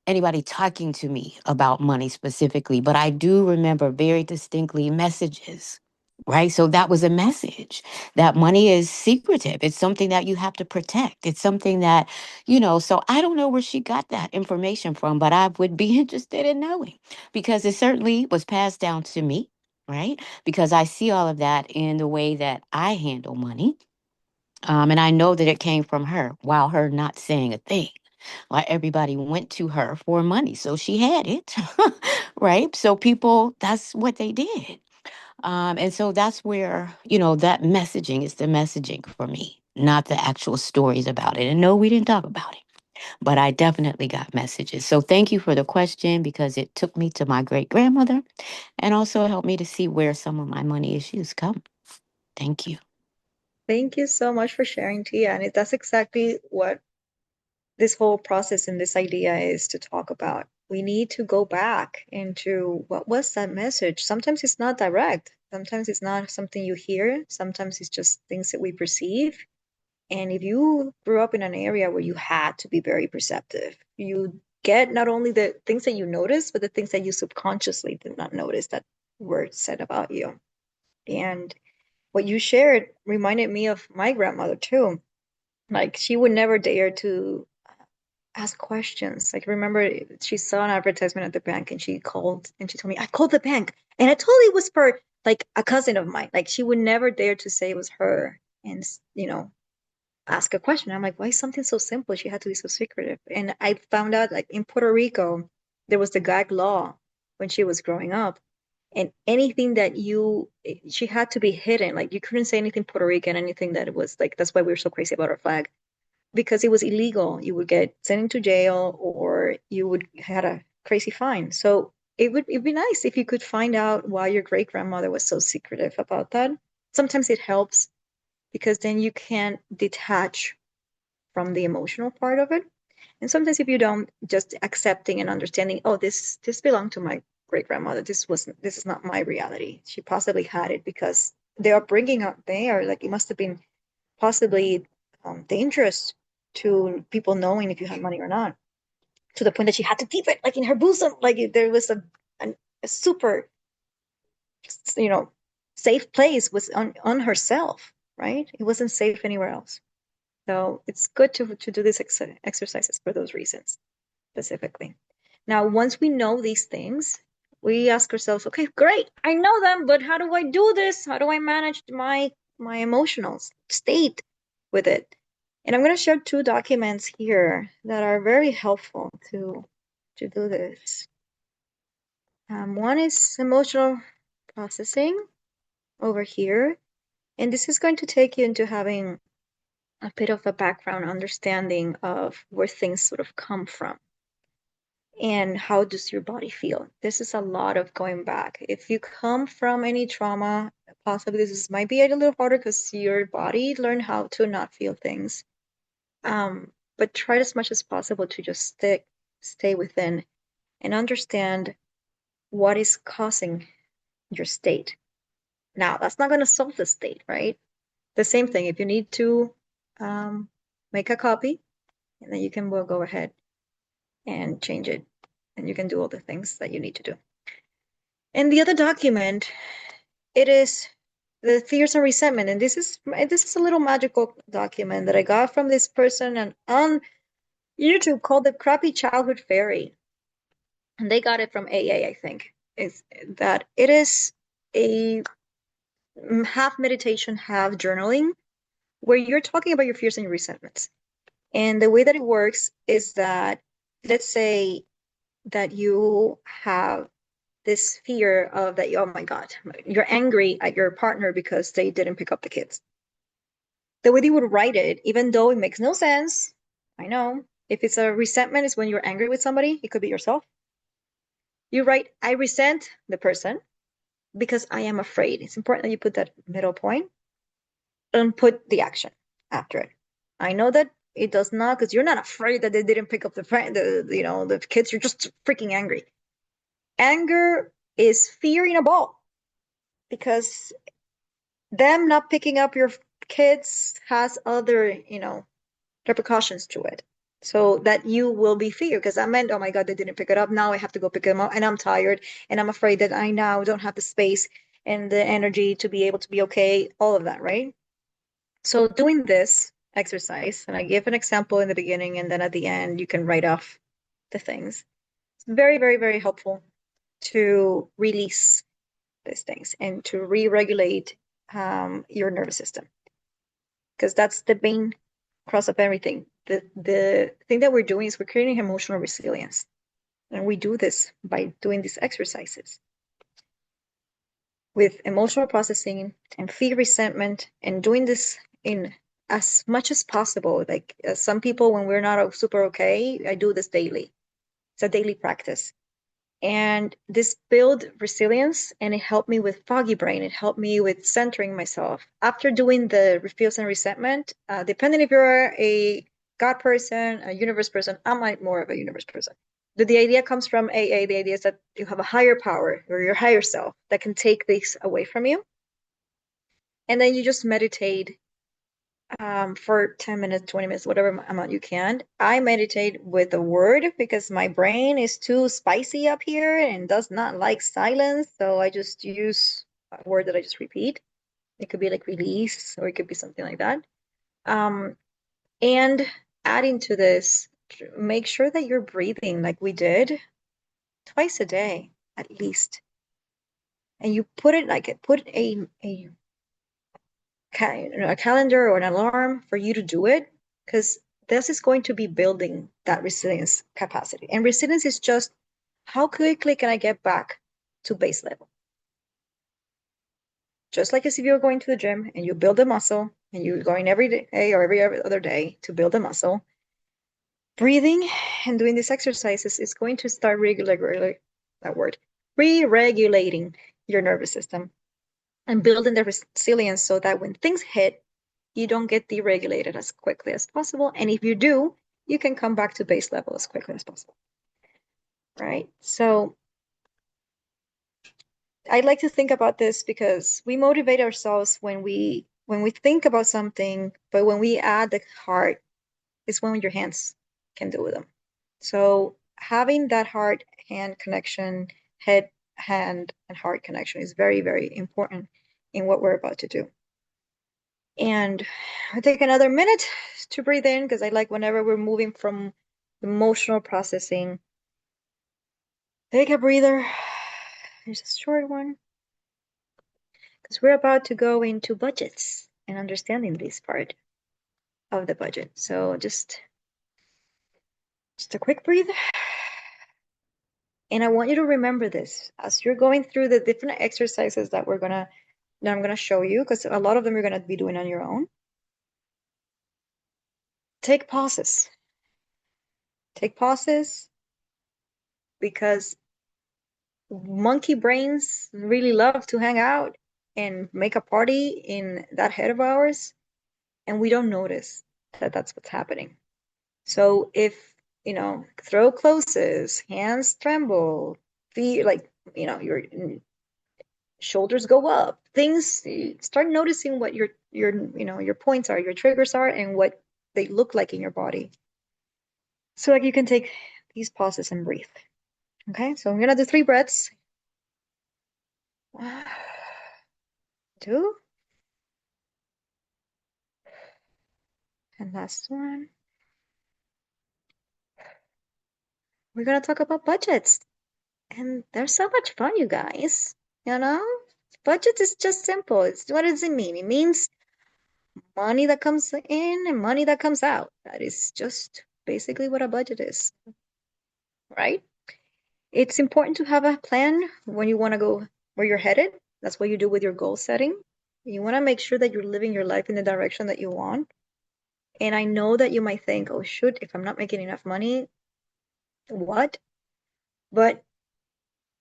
anybody talking to me about money specifically, but I do remember very distinctly messages. Right. So that was a message that money is secretive. It's something that you have to protect. It's something that, so I don't know where she got that information from, but I would be interested in knowing because it certainly was passed down to me. Right. Because I see all of that in the way that I handle money. And I know that it came from her while her not saying a thing. Like everybody went to her for money. So she had it. Right. So people, that's what they did. And so that's where, that messaging is the messaging for me, not the actual stories about it. And no, we didn't talk about it, but I definitely got messages. So thank you for the question because it took me to my great grandmother and also helped me to see where some of my money issues come. Thank you.
thank you so much for sharing, Tia. And that's exactly what this whole process and this idea is to talk about. We need to go back into what was that message. Sometimes it's not direct. Sometimes it's not something you hear. Sometimes it's just things that we perceive. And if you grew up in an area where you had to be very perceptive, you get not only the things that you notice, but the things that you subconsciously did not notice that were said about you. And what you shared reminded me of my grandmother too. Like she would never dare to ask questions. Like remember she saw an advertisement at the bank and she called and she told me, I called the bank. And I told it was for like a cousin of mine. Like she would never dare to say it was her and ask a question. I'm like, why is something so simple? She had to be so secretive. And I found out like in Puerto Rico, there was the gag law when she was growing up. And anything that she had to be hidden. Like you couldn't say anything Puerto Rican, anything that was like, that's why we were so crazy about our flag because it was illegal. You would get sent into jail or you would had a crazy fine. So it'd be nice if you could find out why your great grandmother was so secretive about that. Sometimes it helps because then you can detach from the emotional part of it. And sometimes if you don't, just accepting and understanding, oh, this belonged to my great grandmother. This is not my reality. She possibly had it because the upbringing out there, like it must have been possibly dangerous to people knowing if you had money or not, to the point that she had to keep it like in her bosom, like there was a super, you know, safe place was on herself, right? It wasn't safe anywhere else. So it's good to do these exercises for those reasons specifically. Now, once we know these things, we ask ourselves, okay, great, I know them, but how do I do this? How do I manage my emotional state with it? And I'm going to share two documents here that are very helpful to do this. One is emotional processing over here, and this is going to take you into having a bit of a background understanding of where things sort of come from and how does your body feel. This is a lot of going back. If you come from any trauma, possibly might be a little harder because your body learned how to not feel things. But try as much as possible to just stay within and understand what is causing your state. Now, that's not going to solve the state, right? The same thing. If you need to make a copy, and then you can well go ahead and change it, and you can do all the things that you need to do. And the other document, it is the fears and resentment, and this is a little magical document that I got from this person and on YouTube called the Crappy Childhood Fairy, and they got it from AA, I think. Is that it is a half meditation, half journaling, where you're talking about your fears and your resentments. And the way that it works is that, let's say that you have this fear of that, oh my God, you're angry at your partner because they didn't pick up the kids. The way you would write it, even though it makes no sense, I know. If it's a resentment, it's when you're angry with somebody, it could be yourself. You write, I resent the person because I am afraid. It's important that you put that middle point and put the action after it. I know that it does not, because you're not afraid that they didn't pick up the kids. You're just freaking angry. Anger is fear in a ball, because them not picking up your kids has other, repercussions to it. So that you will be feared, because I meant, oh my God, they didn't pick it up. Now I have to go pick them up, and I'm tired, and I'm afraid that I now don't have the space and the energy to be able to be okay, all of that, right? So doing this exercise, and I give an example in the beginning, and then at the end, you can write off the things. It's very, very, very helpful to release these things and to re-regulate your nervous system, because that's the main cross of everything. The thing that we're doing is we're creating emotional resilience, and we do this by doing these exercises with emotional processing and fear, resentment, and doing this in as much as possible. Like some people, when we're not super okay, I do this daily. It's a daily practice. And this build resilience, and it helped me with foggy brain. It helped me with centering myself. After doing the feels and resentment, depending if you're a God person, a universe person, I'm like more of a universe person. The idea comes from AA. The idea is that you have a higher power, or your higher self, that can take this away from you. And then you just meditate for 10 minutes, 20 minutes, whatever amount you can. I meditate with a word because my brain is too spicy up here and does not like silence. So I just use a word that I just repeat. It could be like release, or it could be something like that. And adding to this, make sure that you're breathing like we did twice a day at least. And you put a calendar or an alarm for you to do it, because this is going to be building that resilience capacity. And resilience is just how quickly can I get back to base level? Just like as if you're going to the gym and you build a muscle, and you're going every day or every other day to build a muscle, breathing and doing these exercises is going to start re-regulating your nervous system and building the resilience, so that when things hit, you don't get deregulated as quickly as possible. And if you do, you can come back to base level as quickly as possible. Right? So I like to think about this, because we motivate ourselves when we think about something, but when we add the heart is when your hands can do with them. So having that heart hand connection, head, hand, and heart connection is very, very important in what we're about to do. And I take another minute to breathe in, because I like, whenever we're moving from emotional processing, take a breather. There's a short one, because we're about to go into budgets and understanding this part of the budget. So just a quick breathe. And I want you to remember this as you're going through the different exercises that I'm gonna show you, because a lot of them you're gonna be doing on your own. Take pauses. Take pauses, because monkey brains really love to hang out and make a party in that head of ours, and we don't notice that that's what's happening. So if, throat closes, hands tremble, feet, like, your shoulders go up, things, start noticing what your points are, your triggers are, and what they look like in your body. So like you can take these pauses and breathe. Okay, so I'm gonna do 3 breaths. 2, and last one. We're gonna talk about budgets. And they're so much fun, you guys. You know? Budget is just simple. What does it mean? It means money that comes in and money that comes out. That is just basically what a budget is, right? It's important to have a plan when you want to go where you're headed. That's what you do with your goal setting. You want to make sure that you're living your life in the direction that you want. And I know that you might think, oh, shoot, if I'm not making enough money, what? But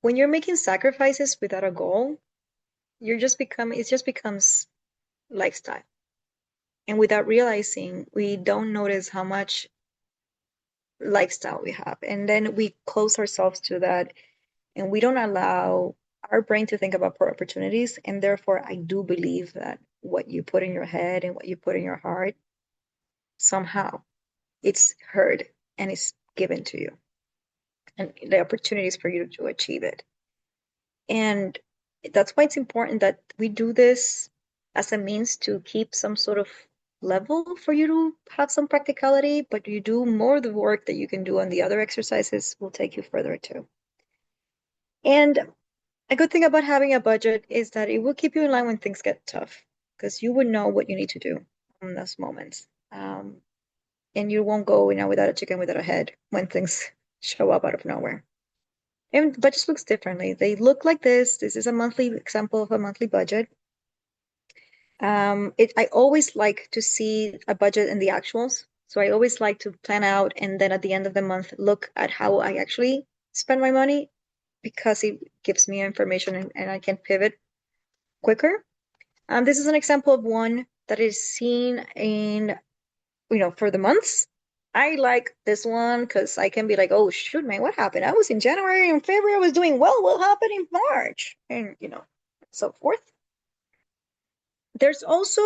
when you're making sacrifices without a goal, it just becomes lifestyle. And without realizing, we don't notice how much lifestyle we have. And then we close ourselves to that and we don't allow our brain to think about opportunities. And therefore, I do believe that what you put in your head and what you put in your heart, somehow it's heard and it's given to you. And the opportunities for you to achieve it. And that's why it's important that we do this as a means to keep some sort of level for you to have some practicality, but you do more of the work that you can do on the other exercises will take you further too. And a good thing about having a budget is that it will keep you in line when things get tough, because you would know what you need to do in those moments. And you won't go, without a chicken without a head when things show up out of nowhere. And budgets looks differently. They look like this. This is a monthly example of a monthly budget. I always like to see a budget in the actuals. So I always like to plan out and then at the end of the month look at how I actually spend my money because it gives me information and I can pivot quicker. This is an example of one that is seen in, for the months. I like this one because I can be like, oh shoot, man, what happened? I was in January and February, I was doing well. What happened in March? And so forth. There's also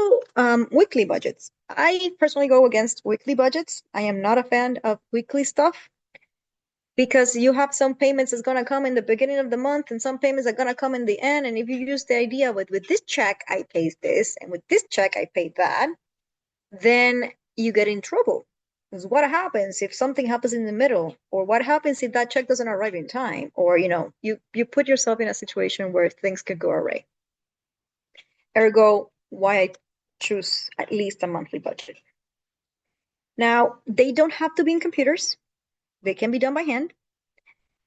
weekly budgets. I personally go against weekly budgets. I am not a fan of weekly stuff because you have some payments that's gonna come in the beginning of the month and some payments are gonna come in the end. And if you use the idea with this check, I pay this, and with this check, I pay that, then you get in trouble. Because what happens if something happens in the middle? Or what happens if that check doesn't arrive in time? Or, you put yourself in a situation where things could go awry. Ergo, why I choose at least a monthly budget. Now, they don't have to be in computers. They can be done by hand.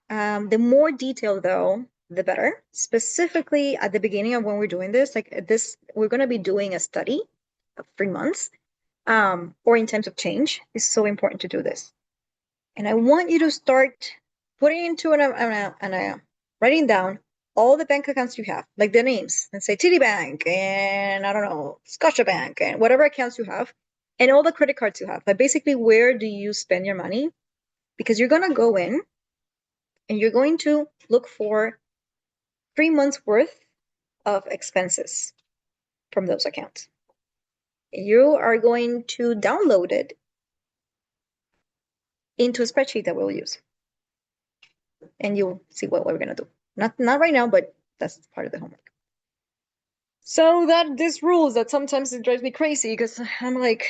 The more detailed, though, the better. Specifically at the beginning of when we're doing this, we're going to be doing a study of 3 months, or in times of change. It's so important to do this. And I want you to start putting into writing down all the bank accounts you have, like the names, and say TD Bank and I don't know, Scotiabank and whatever accounts you have, and all the credit cards you have. But basically, where do you spend your money? Because you're gonna go in and you're going to look for 3 months worth of expenses from those accounts. You are going to download it into a spreadsheet that we'll use. And you'll see what we're gonna do. Not right now, but that's part of the homework. So that this rules that sometimes it drives me crazy because I'm like,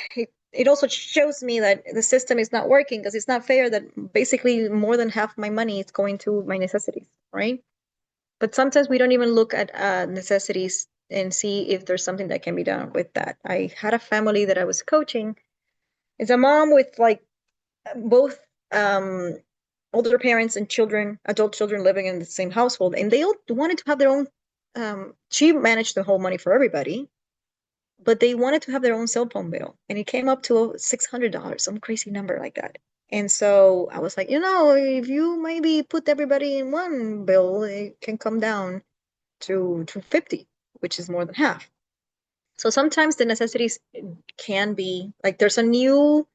it also shows me that the system is not working because it's not fair that basically more than half my money is going to my necessities, right? But sometimes we don't even look at necessities and see if there's something that can be done with that. I had a family that I was coaching. It's a mom with like both older parents and children, adult children living in the same household, and they all wanted to have their own. She managed the whole money for everybody, but they wanted to have their own cell phone bill, and it came up to $600, some crazy number like that. And so I was like, if you maybe put everybody in one bill, it can come down to 50, which is more than half. So sometimes the necessities can be like there's a new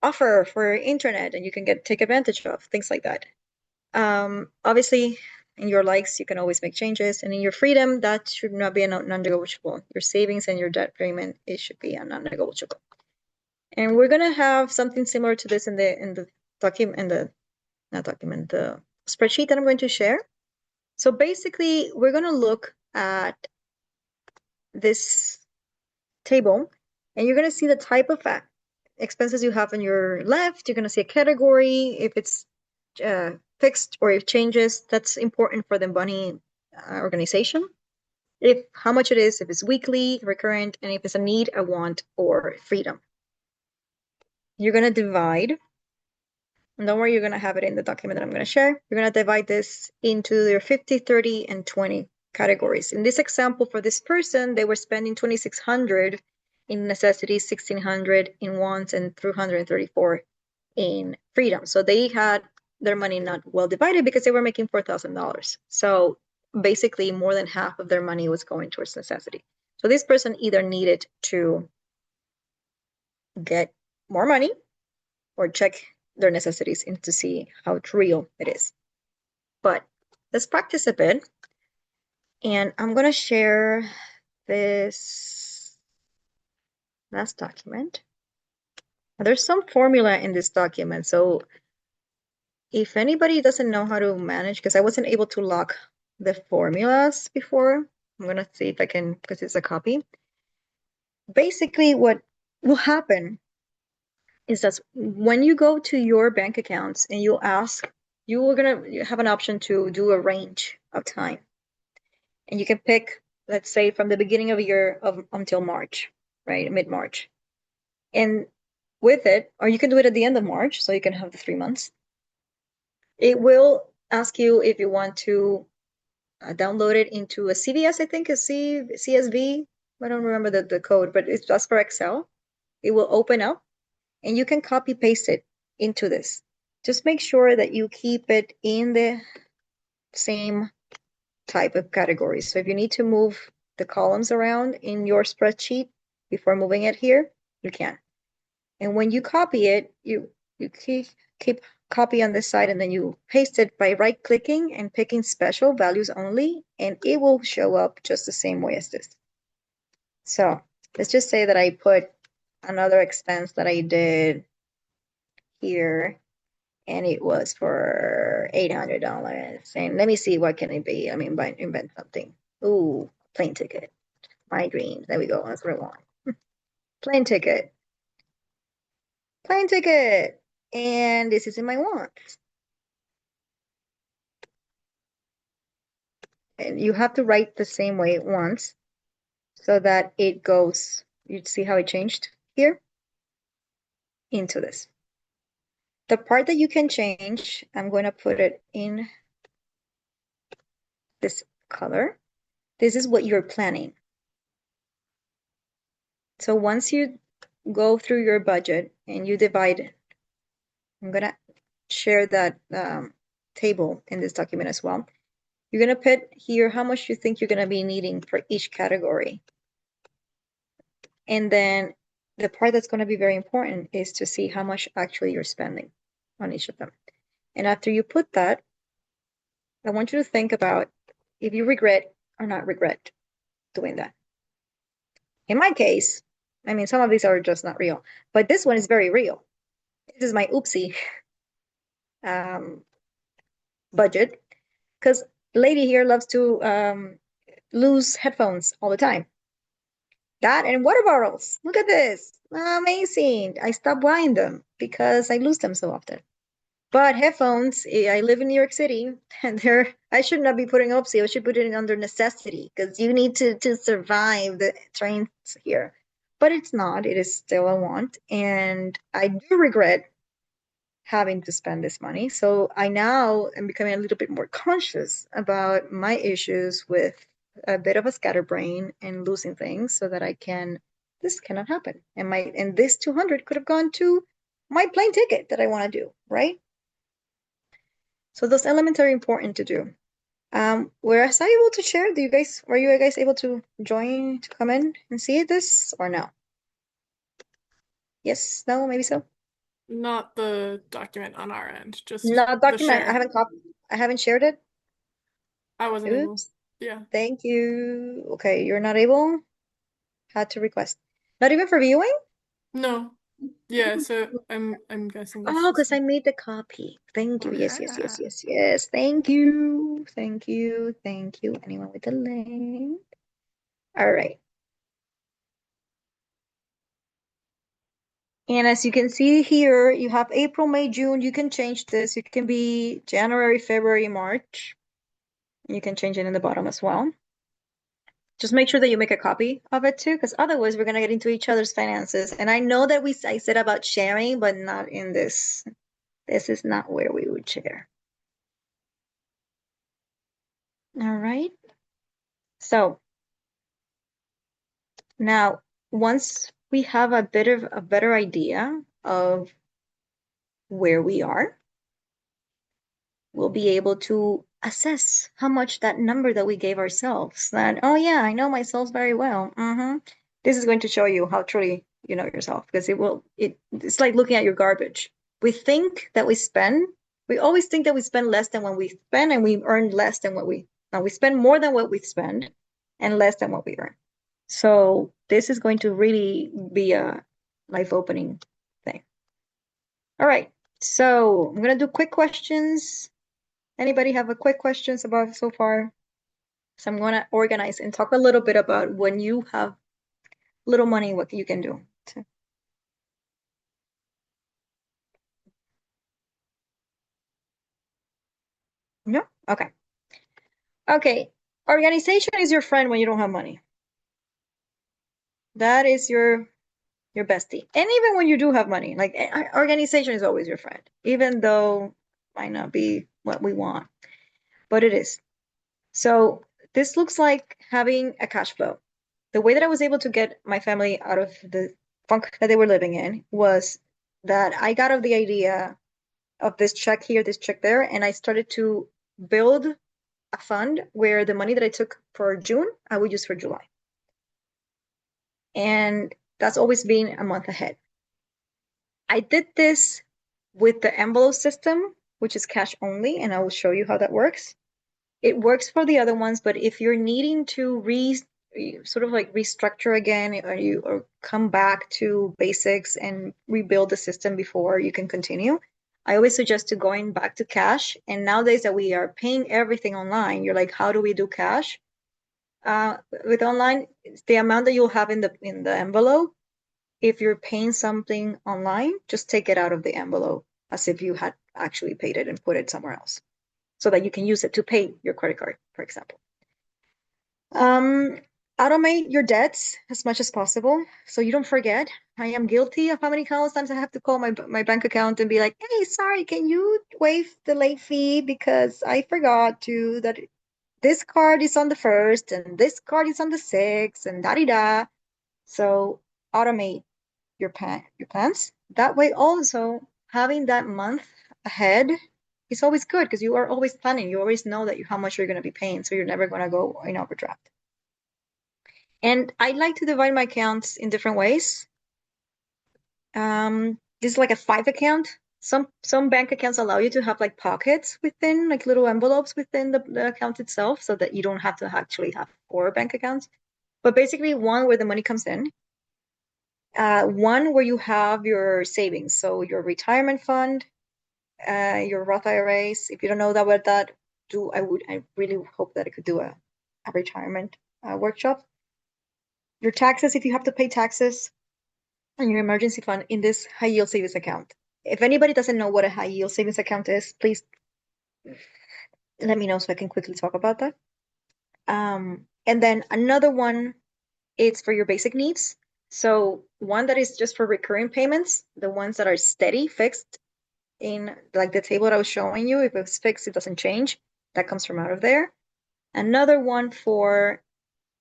offer for internet and you can take advantage of things like that. Obviously, in your likes, you can always make changes, and in your freedom, that should not be a non-negotiable. Your savings and your debt payment, it should be a non-negotiable. And we're gonna have something similar to this in the document, the spreadsheet that I'm going to share. So basically, we're gonna look at this table, and you're gonna see the type of expenses you have on your left. You're gonna see a category if it's fixed or if changes. That's important for the money organization. If how much it is, if it's weekly, recurrent, and if it's a need, a want, or freedom. You're gonna divide And don't worry, you're going to have it in the document that I'm going to share. You're going to divide this into their 50, 30, and 20 categories. In this example, for this person, they were spending 2,600 in necessities, 1,600 in wants, and 334 in freedom. So they had their money not well divided because they were making $4,000. So basically, more than half of their money was going towards necessity. So this person either needed to get more money or check their necessities and to see how real it is. But let's practice a bit. And I'm going to share this last document. There's some formula in this document. So if anybody doesn't know how to manage, because I wasn't able to lock the formulas before, I'm going to see if I can, because it's a copy. Basically, what will happen is that when you go to your bank accounts and you ask, you are going to have an option to do a range of time. And you can pick, let's say, from the beginning of a year until March, right? Mid-March. And with it, or you can do it at the end of March, so you can have the 3 months. It will ask you if you want to download it into a CVS, I think, a CSV. I don't remember the code, but it's just for Excel. It will open up and you can copy paste it into this. Just make sure that you keep it in the same type of categories. So if you need to move the columns around in your spreadsheet before moving it here, you can. And when you copy it, you keep copy on this side and then you paste it by right clicking and picking special values only, and it will show up just the same way as this. So let's just say that I put another expense that I did here and it was for $800. And let me see, what can it be? I mean, invent something. Ooh, plane ticket. My dreams. There we go. That's what I want. Plane ticket. Plane ticket. And this is in my wants. And you have to write the same way once so that it goes, you see how it changed here into this. The part that you can change, I'm going to put it in this color. This is what you're planning. So once you go through your budget and you divide, I'm going to share that table in this document as well. You're going to put here how much you think you're going to be needing for each category. And then the part that's going to be very important is to see how much actually you're spending on each of them. And after you put that, I want you to think about if you regret or not regret doing that. In my case, I mean, some of these are just not real, but this one is very real. This is my oopsie budget, because lady here loves to lose headphones all the time. That and water bottles. Look at this. Amazing. I stopped buying them because I lose them so often. But headphones, I live in New York City, and I should not be putting oopsie. I should put it under necessity because you need to survive the trains here. But it's not. It is still a want, and I do regret having to spend this money. So I now am becoming a little bit more conscious about my issues with a bit of a scatterbrain and losing things so that this cannot happen. And this 200 could have gone to my plane ticket that I want to do, right? So those elements are important to do. Was I able to share? Were you guys able to join, to come in and see this or no? Yes, no, maybe so.
Not the document on our end, just
No
the
document.
share.
I haven't shared it.
I wasn't able.
Oops.
Yeah.
Thank you. Okay, you're not able. Had to request. Not even for viewing?
No. Yeah, so I'm guessing that's
Oh,
just
because I made the copy. Thank you. Yes, yes, yes,
yeah.
yes, yes. Thank you. Thank you. Thank you. Anyone with the link? All right. And as you can see here, you have April, May, June. You can change this. You can be January, February, March. You can change it in the bottom as well. Just make sure that you make a copy of it too, because otherwise we're gonna get into each other's finances. And I know that I said about sharing, but not in this This is not where we would share. All right. So now, once we have a bit of a better idea of where we are, we'll be able to assess how much that number that we gave ourselves, that, oh yeah, I know myself very well. This is going to show you how truly you know yourself, because it's like looking at your garbage. We think that we always think that we spend less than what we spend, and we earn less than we spend more than what we spend and less than what we earn. So this is going to really be a life-opening thing. All right, so I'm gonna do quick questions. Anybody have a quick questions about so far? So I'm gonna organize and talk a little bit about when you have little money, what you can do. No? Okay. Okay. Organization is your friend when you don't have money. That is your bestie. And even when you do have money, like organization is always your friend, even though it might not be what we want, but it is. So this looks like having a cash flow. The way that I was able to get my family out of the funk that they were living in was that I got of the idea of this check here, this check there, and I started to build a fund where the money that I took for June, I would use for July. And that's always been a month ahead. I did this with the envelope system, which is cash only, and I will show you how that works. It works for the other ones, but if you're needing to sort of like restructure again, or come back to basics and rebuild the system before you can continue, I always suggest to going back to cash. And nowadays that we are paying everything online, you're like, how do we do cash? With online, the amount that you'll have in the envelope, if you're paying something online, just take it out of the envelope as if you had actually paid it and put it somewhere else, so that you can use it to pay your credit card, for example. Automate your debts as much as possible so you don't forget. I am guilty of how many times I have to call my bank account and be like, hey, sorry, can you waive the late fee because I forgot that this card is on the 1st and this card is on the 6th and da-di-da. So automate your plans. That way also having that month ahead is always good because you are always planning. You always know how much you're going to be paying, so you're never going to go in overdraft. And I like to divide my accounts in different ways. This is like a 5 account. Some bank accounts allow you to have like pockets within, like little envelopes within the account itself, so that you don't have to actually have 4 bank accounts. But basically, one where the money comes in, one where you have your savings, so your retirement fund, your Roth IRAs. If you don't know what that do, I really hope that I could do a retirement workshop. Your taxes, if you have to pay taxes, and your emergency fund in this high yield savings account. If anybody doesn't know what a high yield savings account is, please let me know so I can quickly talk about that. And then another one, it's for your basic needs. So one that is just for recurring payments, the ones that are steady, fixed in like the table that I was showing you. If it's fixed, it doesn't change. That comes from out of there. Another one for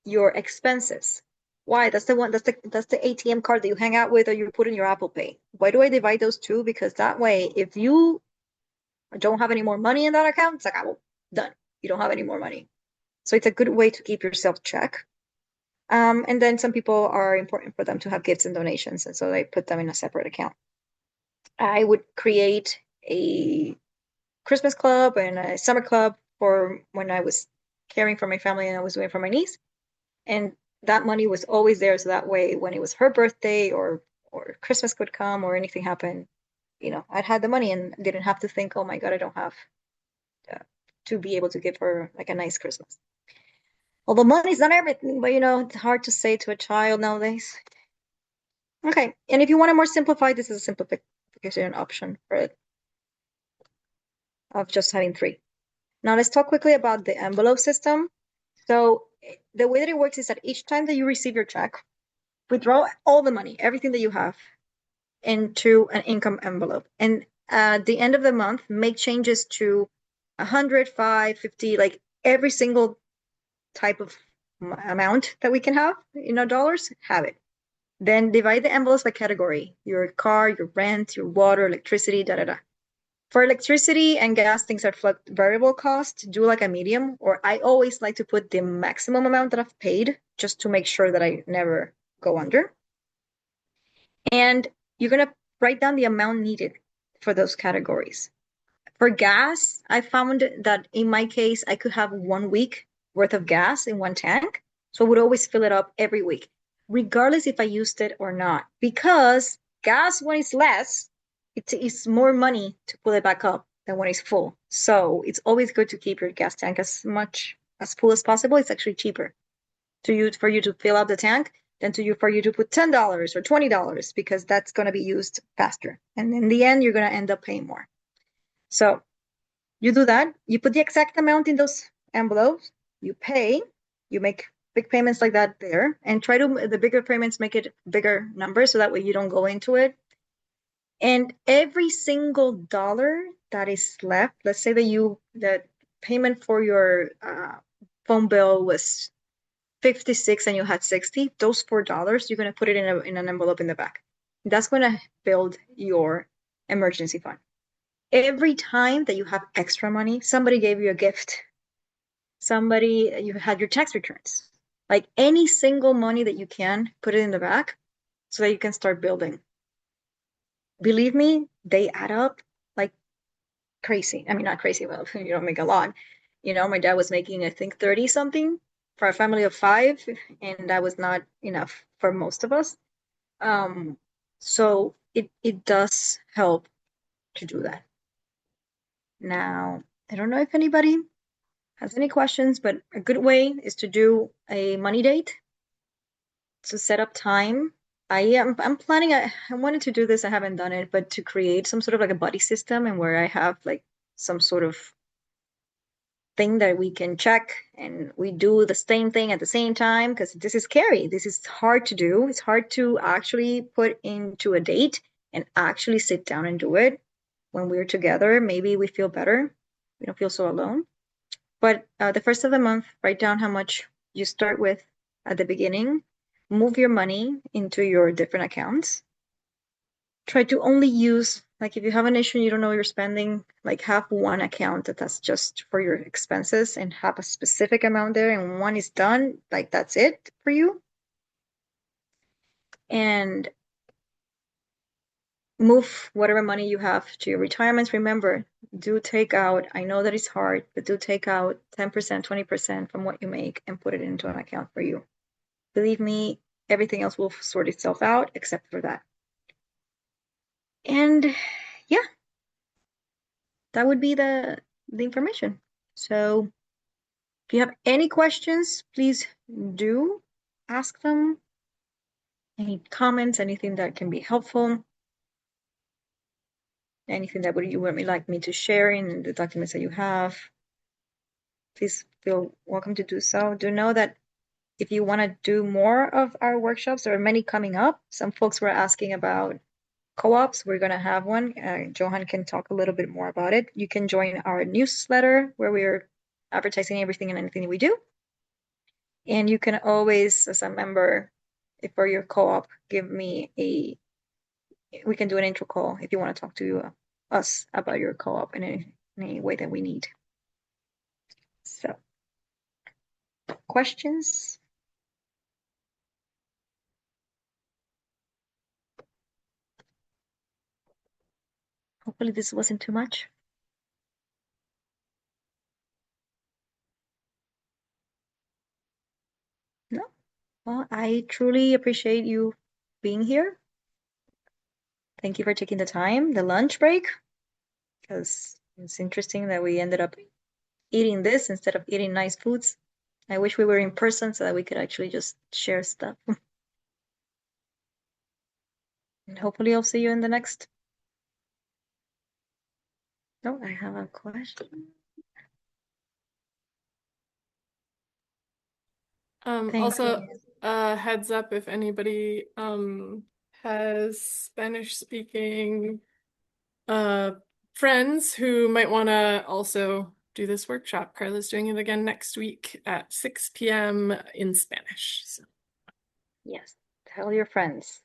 your expenses. Why? That's the ATM card that you hang out with or you put in your Apple Pay. Why do I divide those two? Because that way, if you don't have any more money in that account, it's like, oh, done. You don't have any more money. So it's a good way to keep yourself check. And then some people are important for them to have gifts and donations, and so they put them in a separate account. I would create a Christmas club and a summer club for when I was caring for my family and I was doing it for my niece. And that money was always there, so that way when it was her birthday or Christmas could come or anything happen, I'd had the money and didn't have to think, oh my God, I don't have to be able to give her like a nice Christmas. Although money's not everything, but it's hard to say to a child nowadays. Okay, and if you want it more simplified, this is a simplification option for it of just having 3. Now let's talk quickly about the envelope system. So the way that it works is that each time that you receive your check, withdraw all the money, everything that you have, into an income envelope. And at the end of the month, make changes to 100, 5, 50, like every single type of amount that we can have in our dollars, have it. Then divide the envelopes by category: your car, your rent, your water, electricity, da da da. For electricity and gas, things are variable cost, do like a medium, or I always like to put the maximum amount that I've paid just to make sure that I never go under. And you're gonna write down the amount needed for those categories. For gas, I found that in my case, I could have 1 week worth of gas in one tank. So I would always fill it up every week, regardless if I used it or not. Because gas, when it's less, it is more money to fill it back up than when it's full. So it's always good to keep your gas tank as much as full as possible. It's actually cheaper for you to fill up the tank than for you to put $10 or $20 because that's going to be used faster. And in the end, you're going to end up paying more. So you do that, you put the exact amount in those envelopes, you pay, you make big payments like that there, and try to, the bigger payments, make it bigger numbers so that way you don't go into it. And every single dollar that is left, let's say that payment for your phone bill was 56 and you had 60, those $4, you're going to put it in an envelope in the back. That's going to build your emergency fund. Every time that you have extra money, somebody gave you a gift, you had your tax returns, like any single money that you can, put it in the back so that you can start building. Believe me, they add up like crazy. I mean, not crazy, well, you don't make a lot. My dad was making, I think, 30 something for a family of 5, and that was not enough for most of us. So it does help to do that. Now, I don't know if anybody has any questions, but a good way is to do a money date to set up time. I'm planning, I wanted to do this, I haven't done it, but to create some sort of like a buddy system and where I have like some sort of thing that we can check and we do the same thing at the same time, because this is scary. This is hard to do. It's hard to actually put into a date and actually sit down and do it. When we're together, maybe we feel better. We don't feel so alone. But the first of the month, write down how much you start with at the beginning. Move your money into your different accounts. Try to only use, like if you have an issue and you don't know you're spending, like have one account that's just for your expenses and have a specific amount there, and one is done, like that's it for you. And move whatever money you have to your retirements. Remember, do take out, I know that it's hard, but do take out 10%, 20% from what you make and put it into an account for you. Believe me, everything else will sort itself out except for that. And yeah, that would be the information. So if you have any questions, please do ask them. Any comments, anything that can be helpful, anything that you would like me to share in the documents that you have, please feel welcome to do so. Do know that if you want to do more of our workshops, there are many coming up. Some folks were asking about co-ops. We're going to have one. Johan can talk a little bit more about it. You can join our newsletter where we're advertising everything and anything we do. And you can always, as a member, if for your co-op, we can do an intro call if you want to talk to us about your co-op in any way that we need. So, questions? Hopefully this wasn't too much. No? Well, I truly appreciate you being here. Thank you for taking the time, the lunch break, because it's interesting that we ended up eating this instead of eating nice foods. I wish we were in person so that we could actually just share stuff. And hopefully I'll see you in the next. Oh, I have a question.
Also,
you.
heads up if anybody has Spanish speaking friends who might want to also do this workshop. Carla's doing it again next week at 6 p.m. in Spanish. So.
Yes, tell your friends.